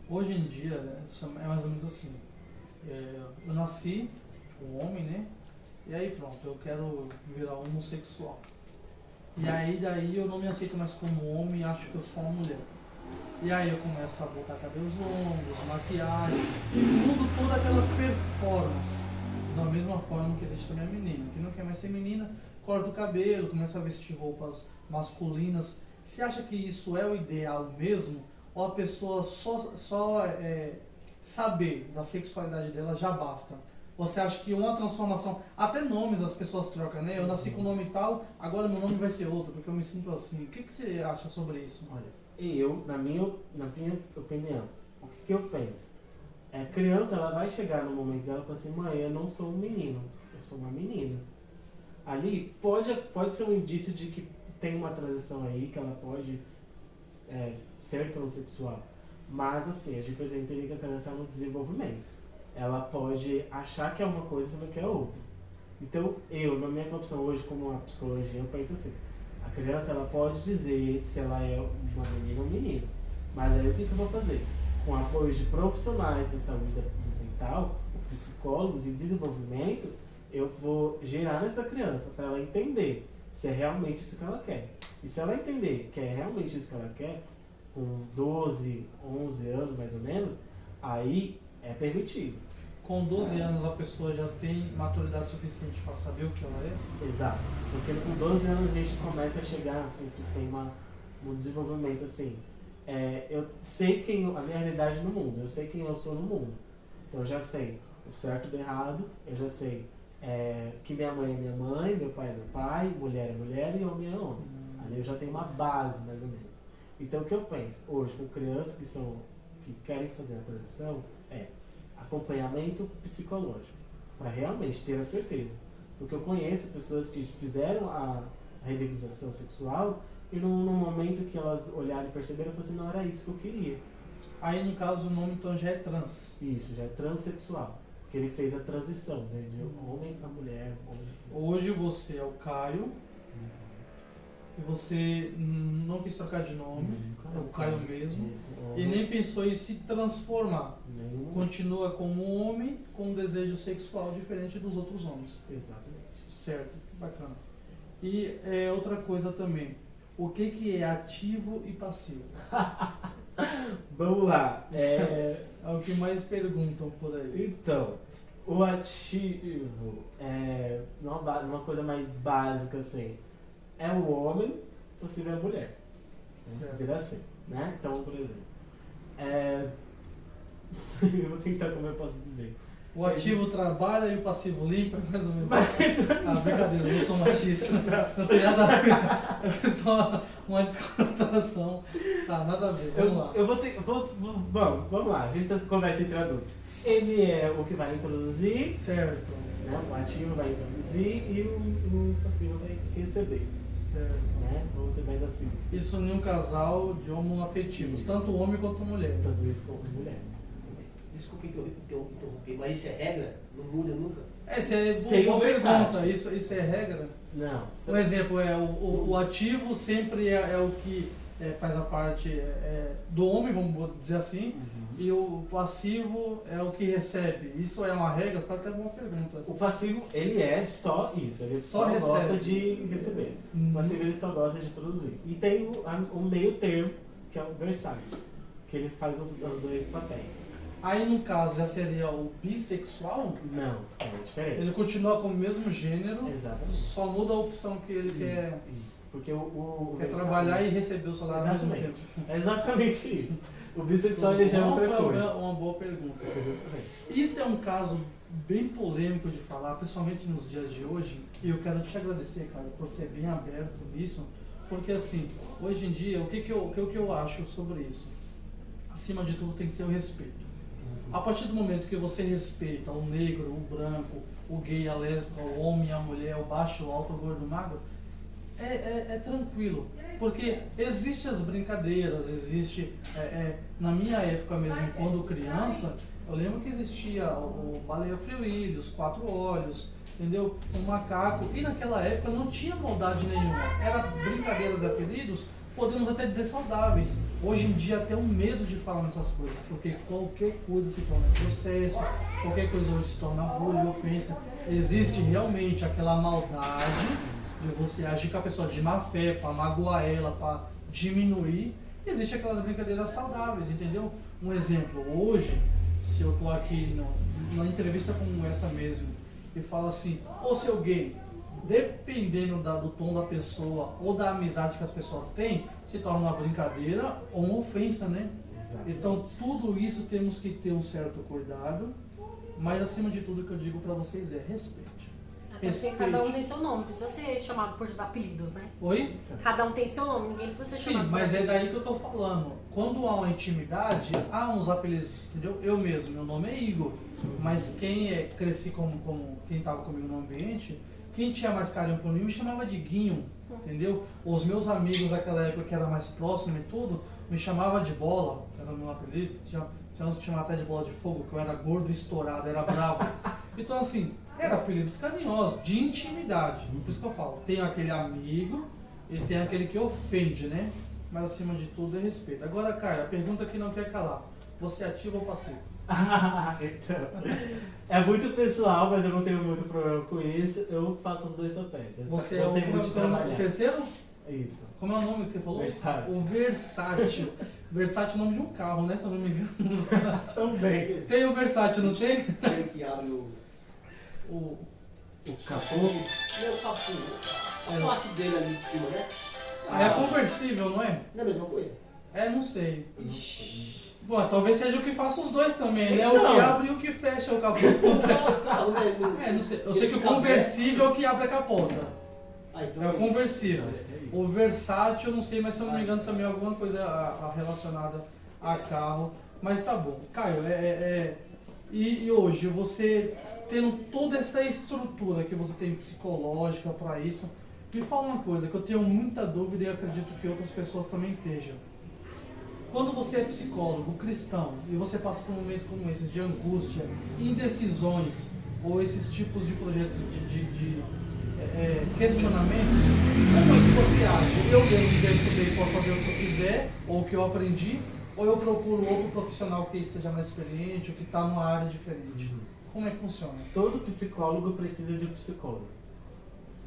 Hoje em dia, né, é mais ou menos assim. Eu nasci um homem, né? E aí pronto, eu quero virar homossexual. E aí daí eu não me aceito mais como homem e acho que eu sou uma mulher. E aí eu começo a botar cabelos longos, maquiagem, e mudo toda aquela performance. Da mesma forma que existe também a menina, que não quer mais ser menina, corta o cabelo, começa a vestir roupas masculinas. Você acha que isso é o ideal mesmo? Ou a pessoa só saber da sexualidade dela já basta? Você acha que uma transformação, até nomes as pessoas trocam, né? Eu nasci com o nome tal, agora meu nome vai ser outro, porque eu me sinto assim. O que você acha sobre isso? Olha, na minha opinião, o que eu penso? A criança, ela vai chegar no momento dela e falar assim, mãe, eu não sou um menino, eu sou uma menina. Ali pode ser um indício de que tem uma transição aí, que ela pode ser transexual. Mas assim, a gente precisa entender que a criança está no desenvolvimento. Ela pode achar que é uma coisa sendo que é outra. Então, na minha concepção hoje, como uma psicologia, eu penso assim, a criança, ela pode dizer se ela é uma menina ou um menino. Mas aí o que eu vou fazer? Com apoio de profissionais da saúde mental, psicólogos e desenvolvimento, eu vou gerar nessa criança para ela entender se é realmente isso que ela quer. E se ela entender que é realmente isso que ela quer, com 12, 11 anos mais ou menos, aí é permitido. Com 12 anos a pessoa já tem maturidade suficiente para saber o que ela é? Exato. Porque com 12 anos a gente começa a chegar, assim, que tem um desenvolvimento, assim. Eu sei a minha realidade no mundo, eu sei quem eu sou no mundo. Então eu já sei o certo e o errado, eu já sei que minha mãe é minha mãe, meu pai é meu pai, mulher é mulher e homem é homem. Ali eu já tenho uma base, mais ou menos. Então o que eu penso hoje com crianças que querem fazer a transição acompanhamento psicológico, para realmente ter a certeza. Porque eu conheço pessoas que fizeram a redeguização sexual e no momento que elas olharam e perceberam, eu falei assim, não era isso que eu queria. Aí no caso o nome então já é trans. Isso, já é transexual. Porque ele fez a transição, né, de homem para mulher. Hoje você é o Caio e você não quis trocar de nome, é o Caio mesmo. Isso, E nem pensou em se transformar. nenhum. Continua como homem com um desejo sexual diferente dos outros homens. Exatamente. Certo, que bacana. E outra coisa também, o que é ativo e passivo? Vamos lá. É o que mais perguntam por aí. Então, o ativo é uma coisa mais básica assim. É o homem, possível é a mulher. Vamos Certo. dizer assim, né? Então, por exemplo, eu vou tentar como eu posso dizer. O ativo trabalha e o passivo limpa, mais ou menos. Ah, brincadeira, eu não sou machista. Não tem nada a ver. É só uma descontração. Tá, nada a ver. Vamos lá. Eu vou ter. Vamos lá, a gente tá conversa entre adultos. Ele é o que vai introduzir, Certo. né? O ativo vai introduzir e o passivo vai receber. Certo. Né? Vamos ser mais assim. Isso em um casal de homoafetivos, Isso. tanto homem quanto mulher. Tanto isso como mulher. Desculpa interromper, mas isso é regra? Não muda nunca? Essa é Tem boa um pergunta. versátil. Isso é regra? Não. Um exemplo é o ativo sempre é o que faz a parte do homem, vamos dizer assim, e o passivo é o que recebe. Isso é uma regra? Foi até uma pergunta. O passivo, ele é só isso, ele Só só recebe. gosta de receber. O passivo, ele só gosta de introduzir. E tem o meio termo, que é o versátil, que ele faz os dois papéis. Aí no caso já seria o bissexual? Não, é diferente. Ele continua com o mesmo gênero, Exatamente. só muda a opção que ele quer. Isso. Porque o Quer versátil- trabalhar e receber o salário ao mesmo Exatamente. tempo. É exatamente isso. O bissexual, ele já é outra coisa. Uma boa pergunta. Isso é um caso bem polêmico de falar, principalmente nos dias de hoje, e eu quero te agradecer, cara, por ser bem aberto nisso, porque assim, hoje em dia, o que eu acho sobre isso? Acima de tudo tem que ser o respeito. A partir do momento que você respeita o negro, o branco, o gay, a lésbica, o homem, a mulher, o baixo, o alto, o gordo, o magro, é tranquilo. Porque existem as brincadeiras, existe... na minha época mesmo, quando criança, eu lembro que existia o baleia free, os quatro olhos, entendeu? O macaco. E naquela época não tinha maldade nenhuma. Era brincadeiras, apelidos, podemos até dizer saudáveis. Hoje em dia até um medo de falar nessas coisas, porque qualquer coisa se torna processo, qualquer coisa hoje se torna bullying, ofensa. Existe realmente aquela maldade de você agir com a pessoa de má fé, para magoar ela, para diminuir. Existe aquelas brincadeiras saudáveis, entendeu? Um exemplo, hoje, se eu tô aqui numa entrevista como essa mesmo, e falo assim, ô seu gay, dependendo do tom da pessoa ou da amizade que as pessoas têm, se torna uma brincadeira ou uma ofensa, né? Exato. Então tudo isso temos que ter um certo cuidado, mas acima de tudo o que eu digo para vocês é respeite. Até porque cada um tem seu nome, não precisa ser chamado por apelidos, né? Oi? Cada um tem seu nome, ninguém precisa ser Sim, chamado mas por é daí apelidos. que eu tô falando. Quando há uma intimidade, há uns apelidos, entendeu? Eu mesmo, meu nome é Igor, mas cresci como quem estava comigo no ambiente, quem tinha mais carinho por mim me chamava de Guinho, entendeu? Os meus amigos daquela época que era mais próximo e tudo, me chamava de Bola, era o meu apelido, tinha uns que chamavam até de Bola de Fogo, que eu era gordo, estourado, era bravo. Então assim, era apelidos carinhosos, de intimidade, por isso que eu falo, tem aquele amigo e tem aquele que ofende, né? Mas acima de tudo é respeito. Agora, Caio, a pergunta que não quer calar, você é ativo ou passivo? Então, é muito pessoal, mas eu não tenho muito problema com isso. Eu faço os dois papéis. Eu Você é gostei muito de o trabalhar. terceiro? Isso. Como é o nome que você falou? Versátil. O Versátil. Versátil é o nome de um carro, né? Se eu não me engano. Também. Tem o Versátil, não tem? Aquele que abre o O... capô. Meu capô. A parte dele ali de cima, né? É conversível, não é? Não é a mesma coisa? Não sei. Ixi. Bom, talvez seja o que faça os dois também, né? O Então. que abre e o que fecha o capô. O carro, né? Não sei. Eu sei que o conversível é o que abre a capota. Ah, então É o isso. conversível. O versátil, eu não sei, mas se eu não me engano também é alguma coisa relacionada a carro. Mas tá bom. Caio, E hoje, você tendo toda essa estrutura que você tem psicológica para isso, me fala uma coisa que eu tenho muita dúvida e acredito que outras pessoas também estejam. Quando você é psicólogo cristão e você passa por um momento como esse de angústia, indecisões ou esses tipos de projetos de questionamentos, como é que você acha? Eu mesmo já estudei, posso fazer o que eu quiser, ou o que eu aprendi, ou eu procuro outro profissional que seja mais experiente, ou que está numa área diferente? Como é que funciona? Todo psicólogo precisa de um psicólogo.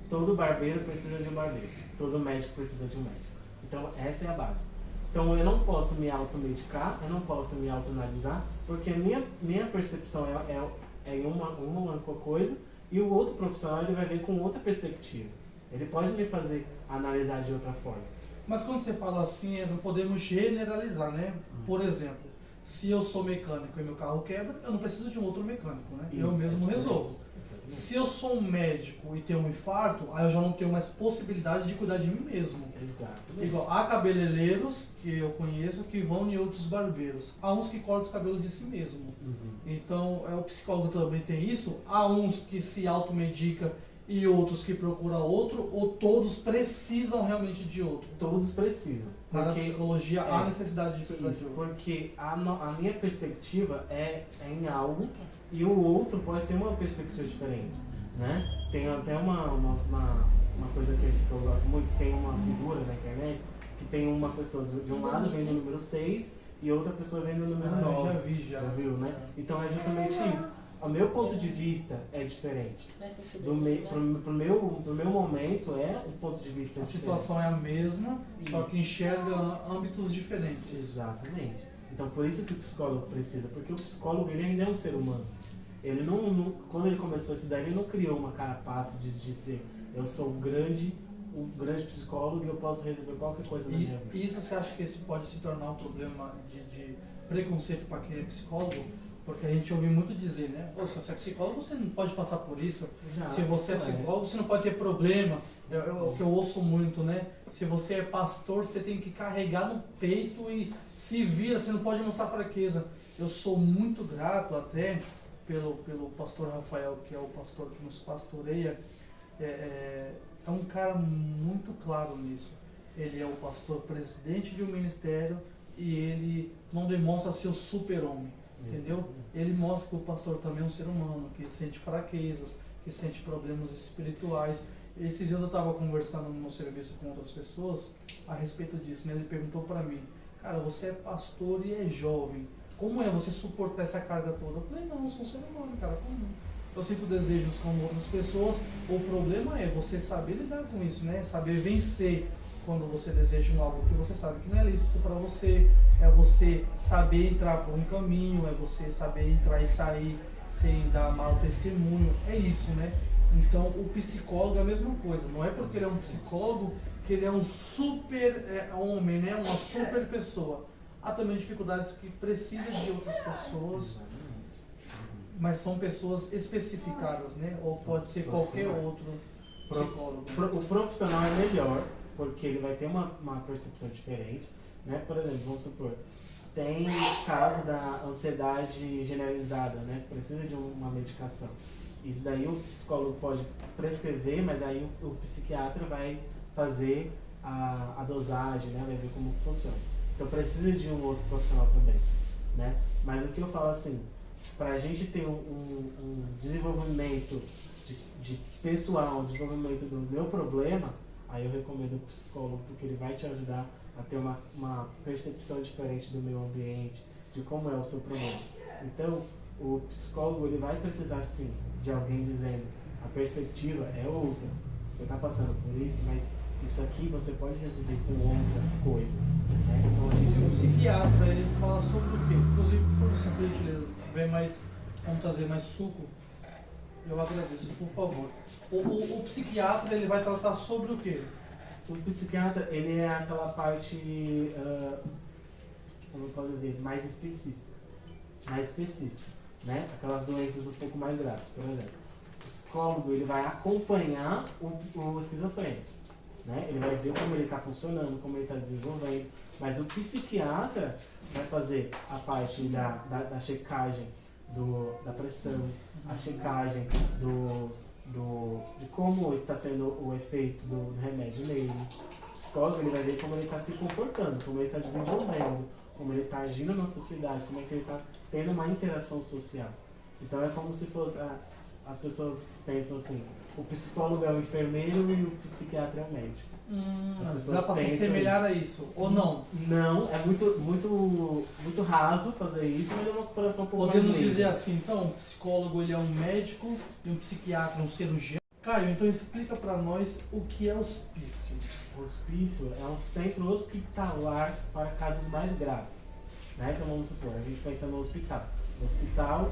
Todo barbeiro precisa de um barbeiro. Todo médico precisa de um médico. Então, essa é a base. Então, eu não posso me automedicar, eu não posso me autoanalisar, porque minha percepção é uma coisa, e o outro profissional ele vai ver com outra perspectiva. Ele pode me fazer analisar de outra forma. Mas quando você fala assim, não podemos generalizar, né? Por exemplo, se eu sou mecânico e meu carro quebra, eu não preciso de um outro mecânico, né? Isso, eu mesmo resolvo. Exatamente. Se eu sou um médico e tenho um infarto, aí eu já não tenho mais possibilidade de cuidar de mim mesmo. Exatamente. Igual, há cabeleireiros que eu conheço que vão em outros barbeiros. Há uns que cortam o cabelo de si mesmo. Então, o psicólogo também tem isso. Há uns que se automedica e outros que procuram outro, ou todos precisam realmente de outro? Todos precisam. Na psicologia há necessidade de precisar de Isso, outro. porque a minha perspectiva é em algo e o outro pode ter uma perspectiva diferente, né? Tem até uma coisa que eu gosto muito, tem uma figura na internet que tem uma pessoa de um lado vendo o número 6 e outra pessoa vendo o número 9. Já vi, já. Viu, né? Então é justamente isso. O meu ponto de vista é diferente. Pro meu momento o ponto de vista A diferente. situação é a mesma, só que enxerga âmbitos diferentes. Exatamente. Então por isso que o psicólogo precisa, porque o psicólogo ele ainda é um ser humano. Ele não quando ele começou a estudar, ele não criou uma carapaça de dizer eu sou o grande psicólogo e eu posso resolver qualquer coisa na minha vida. E isso você acha que esse pode se tornar um problema de preconceito para quem é psicólogo? Porque a gente ouve muito dizer, né? Se você é psicólogo, você não pode passar por isso. Se você é psicólogo, você não pode ter problema. O que eu ouço muito, né? Se você é pastor, você tem que carregar no peito e se vira, você não pode mostrar fraqueza. Eu sou muito grato até pelo pastor Rafael, que é o pastor que nos pastoreia. É um cara muito claro nisso. Ele é o pastor presidente de um ministério e ele não demonstra ser o super-homem. Entendeu? Ele mostra que o pastor também é um ser humano, que sente fraquezas, que sente problemas espirituais. Esses dias eu estava conversando no meu serviço com outras pessoas a respeito disso, né? Ele perguntou para mim, cara, você é pastor e é jovem, como é você suportar essa carga toda? Eu falei, não, eu sou um ser humano, cara, comum. Eu sinto desejos como outras pessoas, o problema é você saber lidar com isso, né? Saber vencer quando você deseja algo que você sabe que não é lícito para você, é você saber entrar por um caminho, é você saber entrar e sair sem dar mau testemunho, é isso, né? Então o psicólogo é a mesma coisa, não é porque ele é um psicólogo que ele é um super homem, né? Uma super pessoa. Há também dificuldades que precisam de outras pessoas, mas são pessoas especificadas, né? Ou pode ser qualquer outro psicólogo. O profissional é melhor, porque ele vai ter uma percepção diferente, né? Por exemplo, vamos supor, tem o caso da ansiedade generalizada, né? Precisa de uma medicação. Isso daí o psicólogo pode prescrever, mas aí o psiquiatra vai fazer a dosagem, né? Vai ver como que funciona. Então precisa de um outro profissional também, né? Mas o que eu falo assim, para a gente ter um desenvolvimento de pessoal, um desenvolvimento do meu problema, aí eu recomendo o psicólogo, porque ele vai te ajudar a ter uma percepção diferente do meio ambiente, de como é o seu problema. Então, o psicólogo ele vai precisar sim de alguém dizendo a perspectiva é outra. Você está passando por isso, mas isso aqui você pode resolver com outra coisa. Né? Então, a gente O psiquiatra ele fala sobre o quê? Inclusive, por gentileza, vamos trazer mais suco. Eu agradeço, por favor. O psiquiatra ele vai tratar sobre o quê? O psiquiatra ele é aquela parte, como eu posso dizer, mais específica, né? Aquelas doenças um pouco mais graves, por exemplo. O psicólogo ele vai acompanhar o esquizofrênico, né? Ele vai ver como ele está funcionando, como ele está desenvolvendo, mas o psiquiatra vai fazer a parte da checagem da pressão, a checagem de como está sendo o efeito do remédio nele. O psicólogo ele vai ver como ele está se comportando, como ele está desenvolvendo, como ele está agindo na sociedade, como é que ele está tendo uma interação social. Então é como se fosse, as pessoas pensam assim, o psicólogo é o enfermeiro e o psiquiatra é o médico. Dá pra se assemelhar a isso, ou não? Não, é muito raso fazer isso, mas é uma comparação um pouco mais Podemos leiga. dizer assim, então, o psicólogo ele é um médico e um psiquiatra um cirurgião. Caio, então explica pra nós o que é hospício. O hospício é um centro hospitalar para casos mais graves. Né? Então vamos supor, a gente pensa no hospital. No hospital,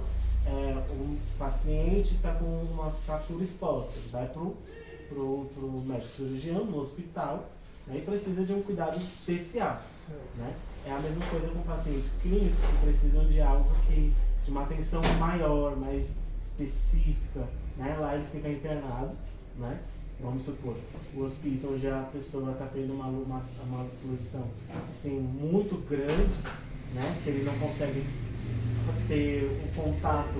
um paciente está com uma fratura exposta, ele vai pro médico cirurgião no hospital, né, e precisa de um cuidado especial. Né? É a mesma coisa com pacientes clínicos que precisam de algo de uma atenção maior, mais específica. Né? Lá ele fica internado, né? Vamos supor, o hospício onde a pessoa está tendo uma solução assim, muito grande, né? Que ele não consegue ter um contato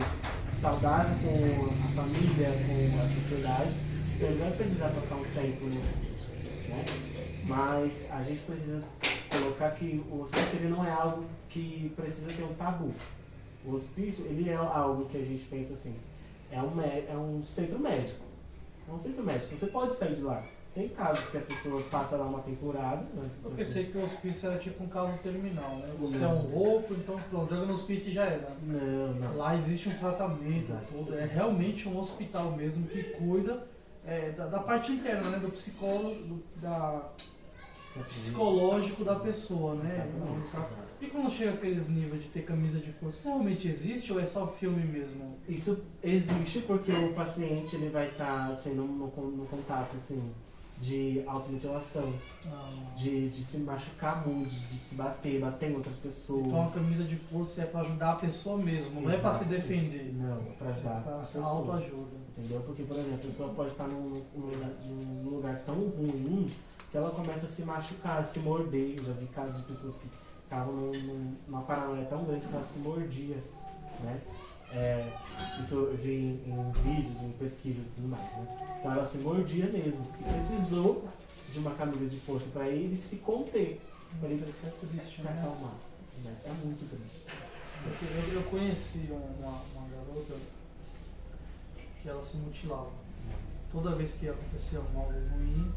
saudável com a família, com a sociedade, então ele vai precisar passar um tempo no hospício. Né? Mas a gente precisa colocar que o hospício ele não é algo que precisa ter um tabu. O hospício ele é algo que a gente pensa assim, é um centro médico. É um centro médico, você pode sair de lá. Tem casos que a pessoa passa lá uma temporada. Né? Eu pensei que o hospício era tipo um caso terminal, né? Você Não. é um rouco, então pronto, joga no hospício e já era. Não. Lá existe um tratamento, Exato. é realmente um hospital mesmo que cuida da parte interna, né? Do psicólogo, psicológico da pessoa, né? Exatamente. E quando chega aqueles níveis de ter camisa de força, isso realmente existe ou é só filme mesmo? Isso existe porque o paciente ele vai estar sendo no contato assim, de automutilação, de se machucar muito, de se bater em outras pessoas. Então a camisa de força é para ajudar a pessoa mesmo, não é para se defender. Não, é para ajudar a Para pessoa. autoajuda. Entendeu? Porque, por exemplo, a pessoa pode estar num lugar tão ruim que ela começa a se machucar, a se morder. Eu já vi casos de pessoas que estavam numa paranoia tão grande que ela se mordia. Né? Isso eu vi em vídeos, em pesquisas e tudo mais. Né? Então ela se mordia mesmo. E precisou de uma camisa de força para ele se conter, para ele se acalmar. Né? É muito grande. Eu conheci uma garota que ela se mutilava. Toda vez que acontecia algo ruim,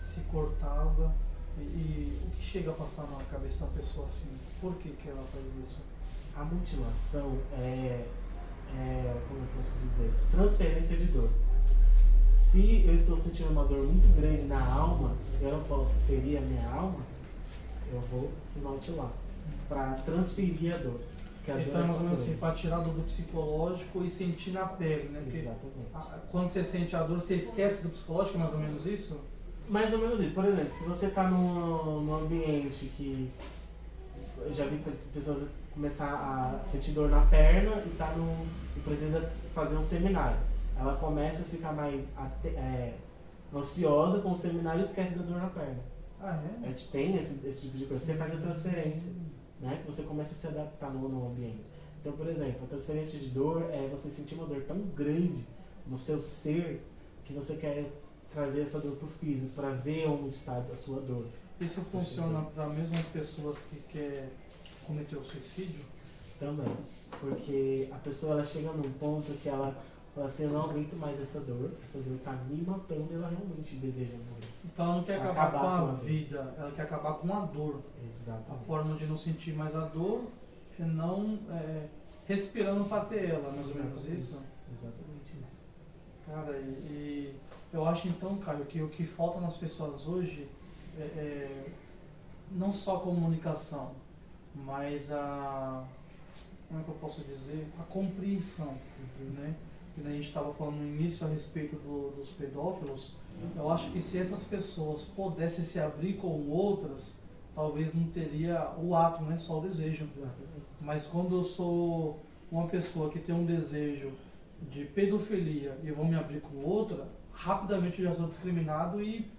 se cortava. E o que chega a passar na cabeça da pessoa assim? Por que ela faz isso? A mutilação como eu posso dizer, transferência de dor. Se eu estou sentindo uma dor muito grande na alma, eu não posso ferir a minha alma, eu vou me mutilar para transferir a dor. Então é mais ou menos assim, para tirar do psicológico e sentir na pele, né? Porque Exatamente. quando você sente a dor, você esquece do psicológico, é mais ou menos isso? Mais ou menos isso. Por exemplo, se você está num ambiente que eu já vi pessoas começar a sentir dor na perna e precisa fazer um seminário. Ela começa a ficar mais ansiosa com o seminário e esquece da dor na perna. Ah, é? Tem esse tipo de coisa. Você faz a transferência, né? Você começa a se adaptar no ambiente. Então, por exemplo, a transferência de dor é você sentir uma dor tão grande no seu ser que você quer trazer essa dor para o físico, para ver onde está a sua dor. Isso funciona para mesmo as pessoas que querem cometer o suicídio? Também, porque a pessoa ela chega num ponto que ela fala assim, eu não aguento mais essa dor está me matando e ela realmente deseja morrer. Então ela não quer acabar com a vida, ela quer acabar com a dor. Exatamente. A forma de não sentir mais a dor é não respirando para ter ela, mais ou menos isso? Exatamente isso. Cara, e eu acho então, Caio, que o que falta nas pessoas hoje é não só a comunicação, mas como é que eu posso dizer? A compreensão, né? Que a gente estava falando no início a respeito dos pedófilos. Eu acho que se essas pessoas pudessem se abrir com outras, talvez não teria o ato, né? Só o desejo. Exatamente. Mas quando eu sou uma pessoa que tem um desejo de pedofilia e eu vou me abrir com outra, rapidamente eu já sou discriminado e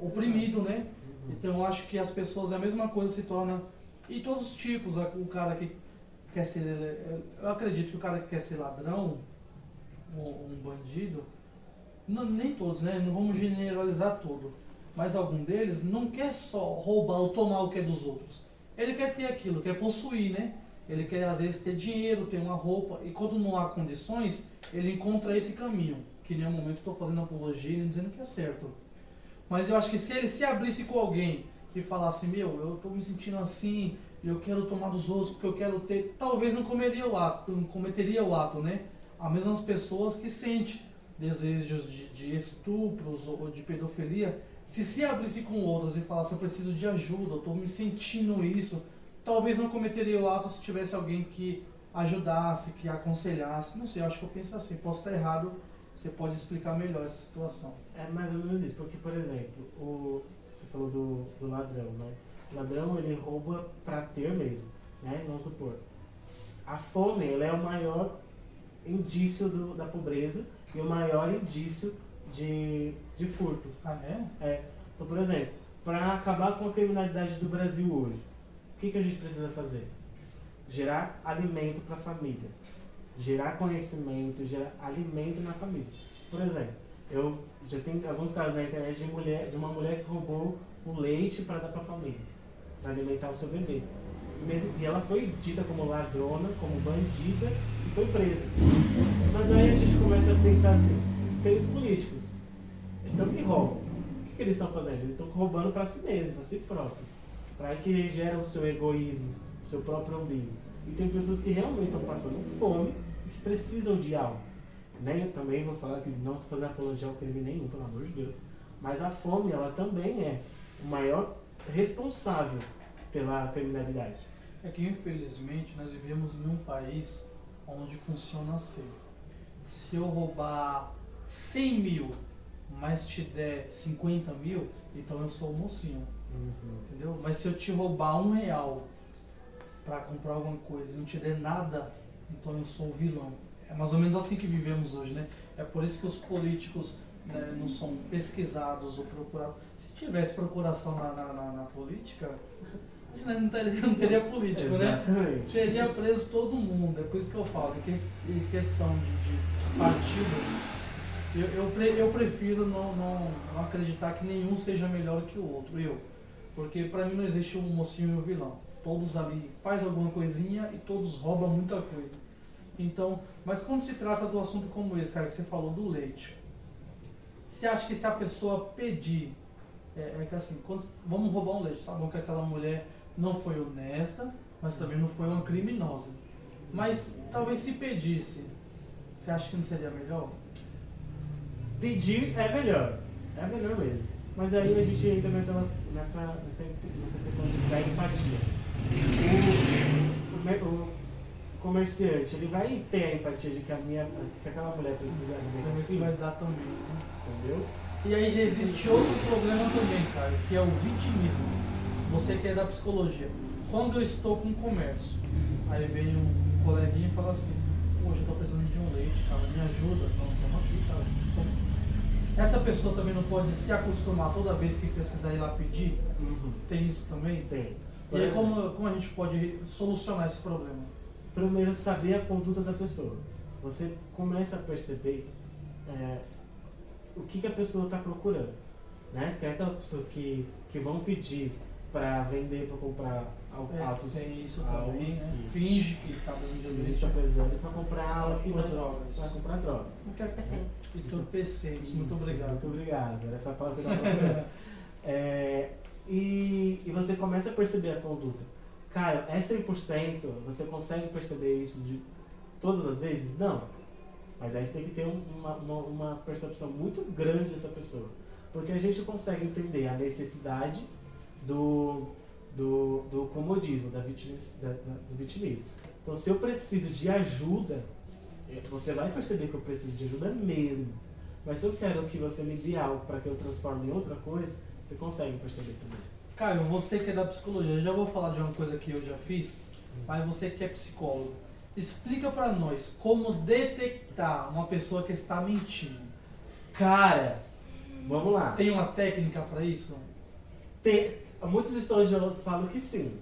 oprimido, né? Então eu acho que as pessoas, a mesma coisa se torna, e todos os tipos, o cara que quer ser. Eu acredito que o cara que quer ser ladrão, um bandido, nem todos, né? Não vamos generalizar tudo. Mas algum deles não quer só roubar ou tomar o que é dos outros. Ele quer ter aquilo, quer possuir, né? Ele quer às vezes ter dinheiro, ter uma roupa. E quando não há condições, ele encontra esse caminho. Que em nenhum momento estou fazendo apologia nem dizendo que é certo. Mas eu acho que se ele se abrisse com alguém e falasse, eu estou me sentindo assim, eu quero tomar dos outros porque eu quero ter, talvez não cometeria o ato, né? As mesmas pessoas que sentem desejos de estupros ou de pedofilia, se abrisse com outras e falasse, eu preciso de ajuda, eu estou me sentindo isso, talvez não cometeria o ato se tivesse alguém que ajudasse, que aconselhasse. Não sei, eu acho que eu penso assim, posso estar errado, você pode explicar melhor essa situação. É mais ou menos isso, porque, por exemplo, você falou do ladrão, né? O ladrão, ele rouba para ter mesmo, né? Vamos supor, a fome, ela é o maior indício da pobreza e o maior indício de furto. Ah, é? É. Então, por exemplo, para acabar com a criminalidade do Brasil hoje, o que a gente precisa fazer? Gerar alimento para a família. Gerar conhecimento, gerar alimento na família. Por exemplo, eu já tenho alguns casos na internet de uma mulher que roubou o leite para dar para a família, para alimentar o seu bebê. E ela foi dita como ladrona, como bandida e foi presa. Mas aí a gente começa a pensar assim, tem os políticos que também roubam. O que eles estão fazendo? Eles estão roubando para si mesmo, para si próprio. Para que gera o seu egoísmo, o seu próprio umbigo. E tem pessoas que realmente estão passando fome e que precisam de algo. Eu também vou falar que não se fazer apologia ao crime nenhum, pelo amor de Deus. Mas a fome, ela também é o maior responsável pela criminalidade. É que infelizmente nós vivemos em um país onde funciona assim. Se eu roubar 100 mil, mas te der 50 mil, então eu sou o mocinho. Entendeu? Mas se eu te roubar R$1 para comprar alguma coisa e não te der nada, então eu sou o vilão. É mais ou menos assim que vivemos hoje, né? É por isso que os políticos, né, não são pesquisados ou procurados. Se tivesse procuração na política, não teria político, Exatamente. né? Seria preso todo mundo. É por isso que eu falo, que em questão de partido, eu prefiro não acreditar que nenhum seja melhor que o outro. Porque para mim não existe um mocinho e um vilão. Todos ali faz alguma coisinha e todos roubam muita coisa. Então, mas quando se trata do assunto como esse, cara, que você falou do leite, você acha que se a pessoa pedir, que assim, vamos roubar um leite, tá bom que aquela mulher não foi honesta, mas também não foi uma criminosa. Mas talvez se pedisse, você acha que não seria melhor? Pedir é melhor mesmo. Mas aí a gente entra nessa questão da empatia. O comerciante, ele vai ter a empatia de que aquela mulher precisa alimentar o Isso filho. vai dar também, né? Entendeu? E aí já existe outro problema também, cara, que é o vitimismo. Você que é da psicologia. Quando eu estou com comércio, aí vem um coleguinha e fala assim, poxa, eu estou precisando de um leite, cara, me ajuda. Não, toma aqui, cara. Toma. Essa pessoa também não pode se acostumar toda vez que precisar ir lá pedir? Tem isso também? Tem. E aí como a gente pode solucionar esse problema? Primeiro, saber a conduta da pessoa. Você começa a perceber o que a pessoa está procurando. Né? Tem aquelas pessoas que vão pedir para vender, para comprar autos. Tem isso também, né? Que Finge que está precisando de leite. está precisando para comprar algo que vai drogas. para comprar drogas. Entorpecentes. Entorpecentes, muito obrigado. Muito obrigado. Era essa palavra que eu estava procurando. E você começa a perceber a conduta. Cara, é 100%? Você consegue perceber isso de todas as vezes? Não. Mas aí você tem que ter uma percepção muito grande dessa pessoa. Porque a gente consegue entender a necessidade do comodismo, do vitimismo. Então, se eu preciso de ajuda, você vai perceber que eu preciso de ajuda mesmo. Mas se eu quero que você me dê algo para que eu transforme em outra coisa, você consegue perceber também. Caio, você que é da psicologia, eu já vou falar de uma coisa que eu já fiz, mas você que é psicólogo, explica pra nós como detectar uma pessoa que está mentindo. Cara, vamos lá. Tem uma técnica pra isso? Muitos estudiosos falam que sim.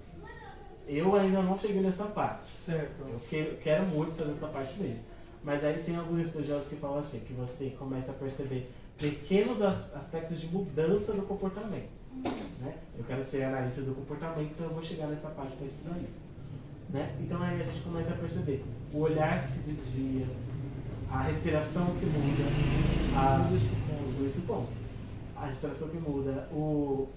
Eu ainda não cheguei nessa parte. Certo. Eu quero muito fazer essa parte mesmo. Mas aí tem alguns estudiosos que falam assim, que você começa a perceber pequenos aspectos de mudança do comportamento. Né? Eu quero ser analista do comportamento, então eu vou chegar nessa parte para estudar isso. Né? Então aí a gente começa a perceber o olhar que se desvia, a respiração que muda, tudo isso bom. A respiração que muda, o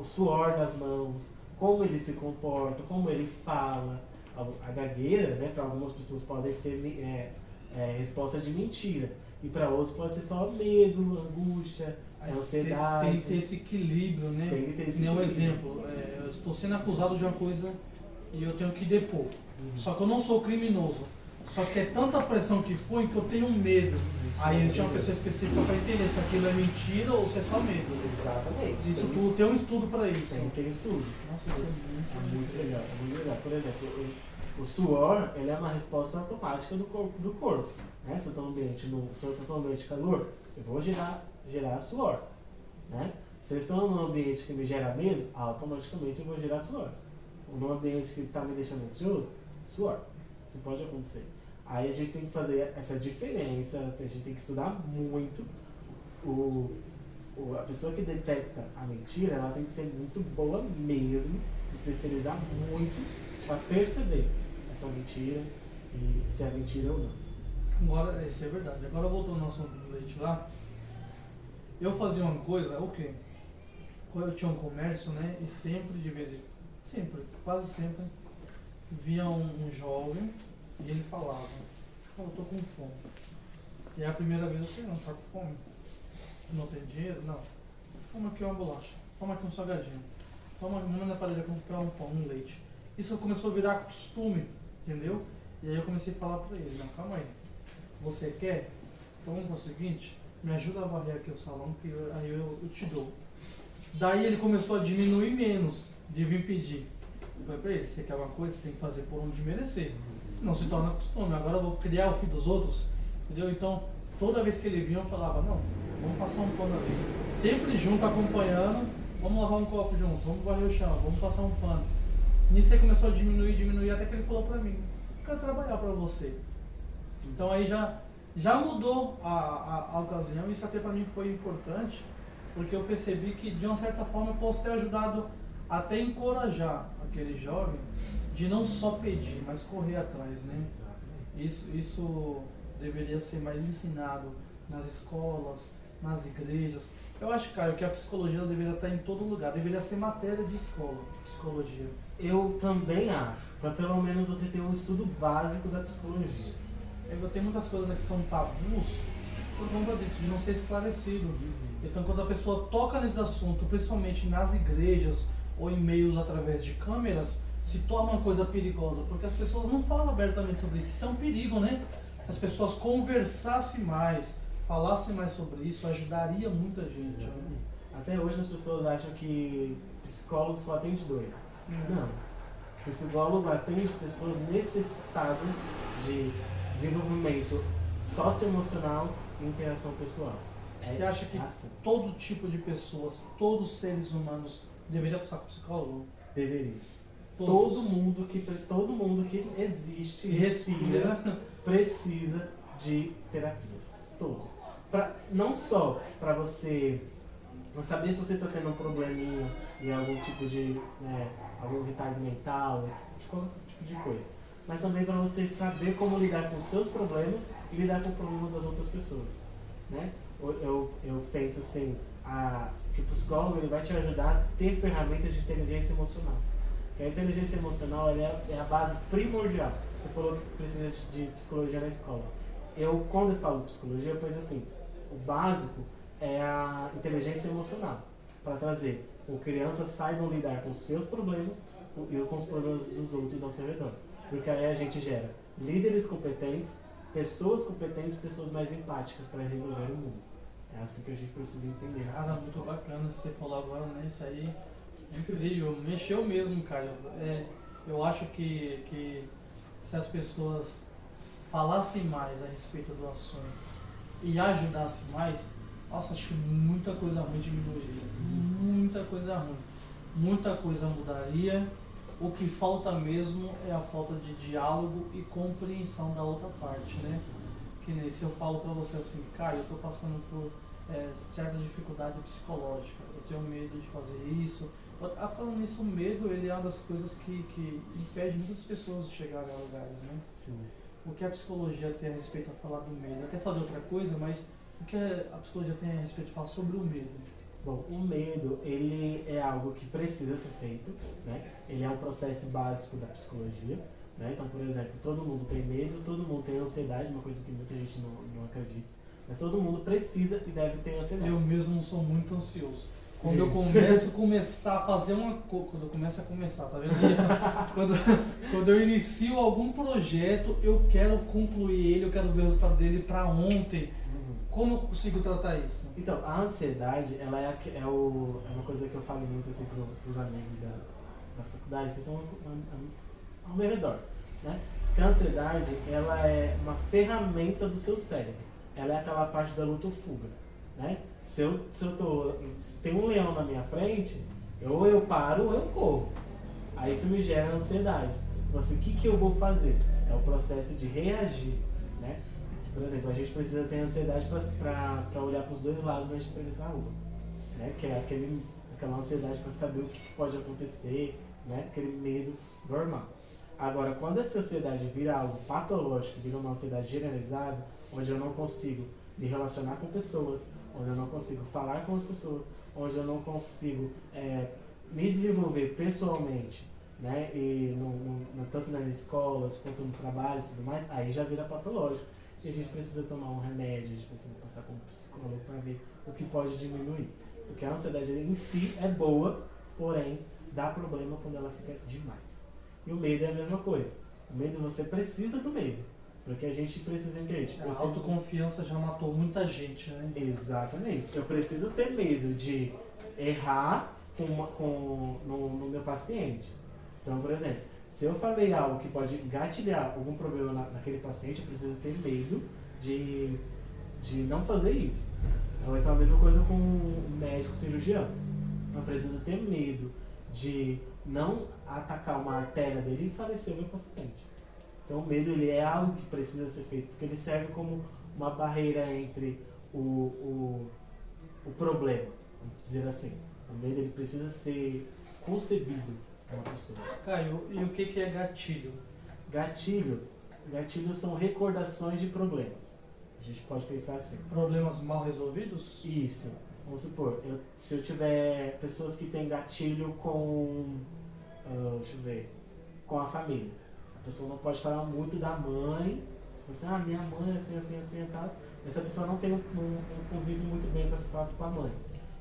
suor das mãos, como ele se comporta, como ele fala. A gagueira, né, para algumas pessoas pode ser resposta de mentira. E para outros pode ser só medo, angústia, ansiedade. Tem que ter esse equilíbrio, né? Tem que ter esse equilíbrio. equilíbrio. Exemplo, eu estou sendo acusado de uma coisa e eu tenho que depor. Só que eu não sou criminoso. Só que é tanta pressão que põe que eu tenho medo. Aí tinha uma pessoa específica para entender se aquilo é mentira ou se é só medo. Exatamente. Isso tudo tem um estudo para isso. Tem estudo. Nossa, isso é muito legal. É muito legal. Por exemplo, o suor ele é uma resposta automática do corpo. Né? Se eu estou no ambiente de calor, eu vou gerar suor. Né? Se eu estou num ambiente que me gera medo, automaticamente eu vou gerar suor. Ou num ambiente que está me deixando ansioso, suor. Isso pode acontecer. Aí a gente tem que fazer essa diferença, a gente tem que estudar muito. A pessoa que detecta a mentira, ela tem que ser muito boa mesmo, se especializar muito para perceber essa mentira e se é mentira ou não. Agora, isso é verdade. Agora voltando ao nosso leite lá, eu fazia uma coisa, o quê? Quando eu tinha um comércio, né, e sempre, quase sempre, via um jovem e ele falava, eu tô com fome. E a primeira vez eu falei, não, tá com fome? Não tem dinheiro? Não. Toma aqui uma bolacha, toma aqui um salgadinho, toma na padaria comprar um pão, um leite. Isso começou a virar costume, entendeu? E aí eu comecei a falar pra ele, não, calma aí, você quer? Então vamos fazer o seguinte, me ajuda a varrer aqui o salão, que aí eu te dou. Daí ele começou a diminuir menos de vir pedir. Eu falei pra ele, você quer uma coisa, você tem que fazer por onde merecer. Senão se torna costume. Agora eu vou criar o filho dos outros. Entendeu? Então, toda vez que ele vinha, eu falava, não, vamos passar um pano ali. Sempre junto, acompanhando, vamos lavar um copo junto, vamos varrer o chão, vamos passar um pano. Nisso aí começou a diminuir, até que ele falou pra mim, eu quero trabalhar pra você. Então aí já mudou a ocasião, isso até pra mim foi importante, porque eu percebi que de uma certa forma eu posso ter ajudado até encorajar aquele jovem de não só pedir, mas correr atrás, né? Isso deveria ser mais ensinado nas escolas, nas igrejas. Eu acho, Caio, que a psicologia deveria estar em todo lugar, deveria ser matéria de escola, psicologia. Eu também acho, para pelo menos você ter um estudo básico da psicologia. Tem muitas coisas que são tabus por conta disso, de não ser esclarecido. Então, quando a pessoa toca nesse assunto, principalmente nas igrejas ou em meios através de câmeras, se torna uma coisa perigosa, porque as pessoas não falam abertamente sobre isso. Isso é um perigo, né? Se as pessoas conversassem mais, falassem mais sobre isso, ajudaria muita gente. Né? Até hoje as pessoas acham que psicólogo só atende doido. Não. Psicólogo atende pessoas necessitadas de desenvolvimento socioemocional e interação pessoal. Você acha que todo tipo de pessoas, todos os seres humanos deveriam passar por psicólogo? Deveria. Todo mundo que existe e respira precisa de terapia. Todos. Não só para você saber se você está tendo um probleminha em algum tipo de algum retardo mental, de qualquer tipo de coisa, mas também para você saber como lidar com os seus problemas e lidar com o problema das outras pessoas. Né? Eu penso assim, que o psicólogo ele vai te ajudar a ter ferramentas de inteligência emocional. Que a inteligência emocional é a base primordial. Você falou que precisa de psicologia na escola. Quando eu falo de psicologia, eu penso assim, o básico é a inteligência emocional, para trazer com que crianças saibam lidar com os seus problemas e com os problemas dos outros ao seu redor. Porque aí a gente gera líderes competentes, pessoas mais empáticas para resolver o mundo. É assim que a gente precisa entender. Cara, muito bacana você falou agora, né? Isso aí é incrível, mexeu mesmo, cara. Eu acho que se as pessoas falassem mais a respeito do assunto e ajudassem mais, nossa, acho que muita coisa ruim diminuiria. Muita coisa ruim. Muita coisa mudaria o que falta mesmo é a falta de diálogo e compreensão da outra parte, né? Que nem se eu falo pra você assim, cara, eu tô passando por certa dificuldade psicológica, eu tenho medo de fazer isso. Falando nisso, o medo, ele é uma das coisas que impede muitas pessoas de chegarem a lugares, né? Sim. O que a psicologia tem a respeito a falar do medo? Eu até falei outra coisa, mas o que a psicologia tem a respeito de falar sobre o medo? Bom, o medo, ele é algo que precisa ser feito, né? Ele é um processo básico da psicologia, né? Então, por exemplo, todo mundo tem medo, todo mundo tem ansiedade, uma coisa que muita gente não acredita, mas todo mundo precisa e deve ter ansiedade. Eu mesmo sou muito ansioso. Quando Isso. eu começar a fazer quando eu começo a começar, tá vendo? Quando eu inicio algum projeto, eu quero concluir ele, eu quero ver o resultado dele pra ontem. Como eu consigo tratar isso? Então, a ansiedade, ela é uma coisa que eu falo muito assim pros amigos da faculdade, que são ao meu redor, né? Porque a ansiedade, ela é uma ferramenta do seu cérebro. Ela é aquela parte da luta ou fuga, né? Se tem um leão na minha frente, ou eu paro ou eu corro. Aí isso me gera ansiedade. Então, assim, o que eu vou fazer? É o processo de reagir, né? Por exemplo, a gente precisa ter ansiedade para olhar para os dois lados antes de atravessar a rua, né? Que é aquela ansiedade para saber o que pode acontecer, né? Aquele medo normal. Agora, quando essa ansiedade vira algo patológico, vira uma ansiedade generalizada, onde eu não consigo me relacionar com pessoas, onde eu não consigo falar com as pessoas, onde eu não consigo me desenvolver pessoalmente, né? E tanto nas escolas quanto no trabalho e tudo mais, aí já vira patológico. E a gente precisa tomar um remédio, a gente precisa passar com um psicólogo para ver o que pode diminuir. Porque a ansiedade em si é boa, porém dá problema quando ela fica demais. E o medo é a mesma coisa. O medo, você precisa do medo. Porque a gente precisa entender. Tipo, A autoconfiança já matou muita gente, né? Exatamente. Eu preciso ter medo de errar no meu paciente. Então, por exemplo, se eu falei algo que pode gatilhar algum problema naquele paciente, eu preciso ter medo de não fazer isso. Então, a mesma coisa com o médico cirurgião. Eu preciso ter medo de não atacar uma artéria dele e falecer o meu paciente. Então, o medo, ele é algo que precisa ser feito, porque ele serve como uma barreira entre o problema, vamos dizer assim. O medo, ele precisa ser concebido por uma pessoa. Caio, e o que é gatilho? Gatilhos são recordações de problemas. A gente pode pensar assim. Problemas mal resolvidos? Isso. Vamos supor, se eu tiver pessoas que têm gatilho com, com a família. A pessoa não pode falar muito da mãe. Você, minha mãe é assim, e tal. Essa pessoa não convive muito bem com a mãe.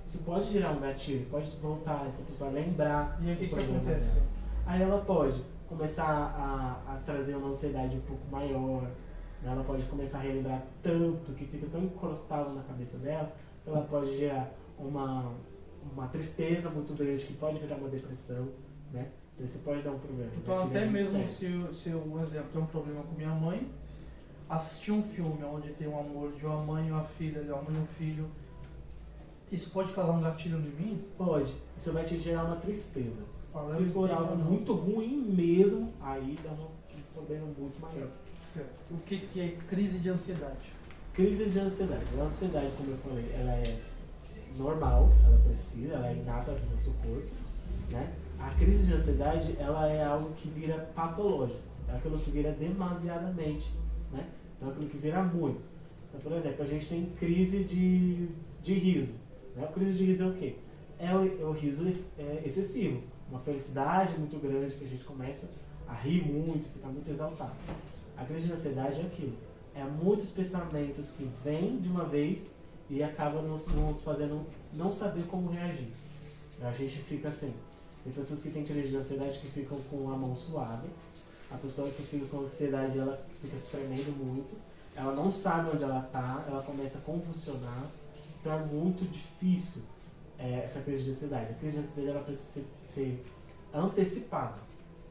Isso pode gerar um gatilho, pode voltar essa pessoa a lembrar. E aí o que dela. acontece? Aí ela pode começar a trazer uma ansiedade um pouco maior, né? Ela pode começar a relembrar tanto, que fica tão encrustado na cabeça dela, que ela pode gerar uma tristeza muito grande, que pode virar uma depressão, né? Então isso pode dar um problema. Então até mesmo se eu, um exemplo, tem um problema com minha mãe, assistir um filme onde tem um amor de uma mãe e uma filha, de uma mãe e um filho, isso pode causar um gatilho em mim? Pode. Isso vai te gerar uma tristeza. Falando Se for algo não. muito ruim mesmo, aí dá um problema muito maior. Certo. O que é crise de ansiedade? Crise de ansiedade. A ansiedade, como eu falei, ela é normal, ela é inata do nosso corpo, né? A crise de ansiedade, ela é algo que vira patológico. É aquilo que vira demasiadamente, né? Então é aquilo que vira muito. Então, por exemplo, a gente tem crise de riso. Né? A crise de riso é o quê? É o riso excessivo. Uma felicidade muito grande que a gente começa a rir muito, ficar muito exaltado. A crise de ansiedade é aquilo. É muitos pensamentos que vêm de uma vez e acabam nos fazendo não saber como reagir. A gente fica assim. Tem pessoas que têm crise de ansiedade que ficam com a mão suada. A pessoa que fica com ansiedade, ela fica se tremendo muito. Ela não sabe onde ela está, ela começa a convulsionar. Então é muito difícil essa crise de ansiedade. A crise de ansiedade, ela precisa ser antecipada.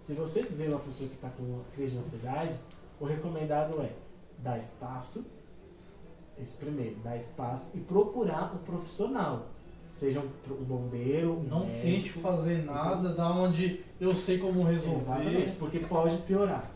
Se você vê uma pessoa que está com crise de ansiedade, o recomendado é dar espaço, esse primeiro, dar espaço e procurar um profissional. seja um bombeiro, um Não médico. tente fazer nada da onde eu sei como resolver. Exatamente, porque pode piorar.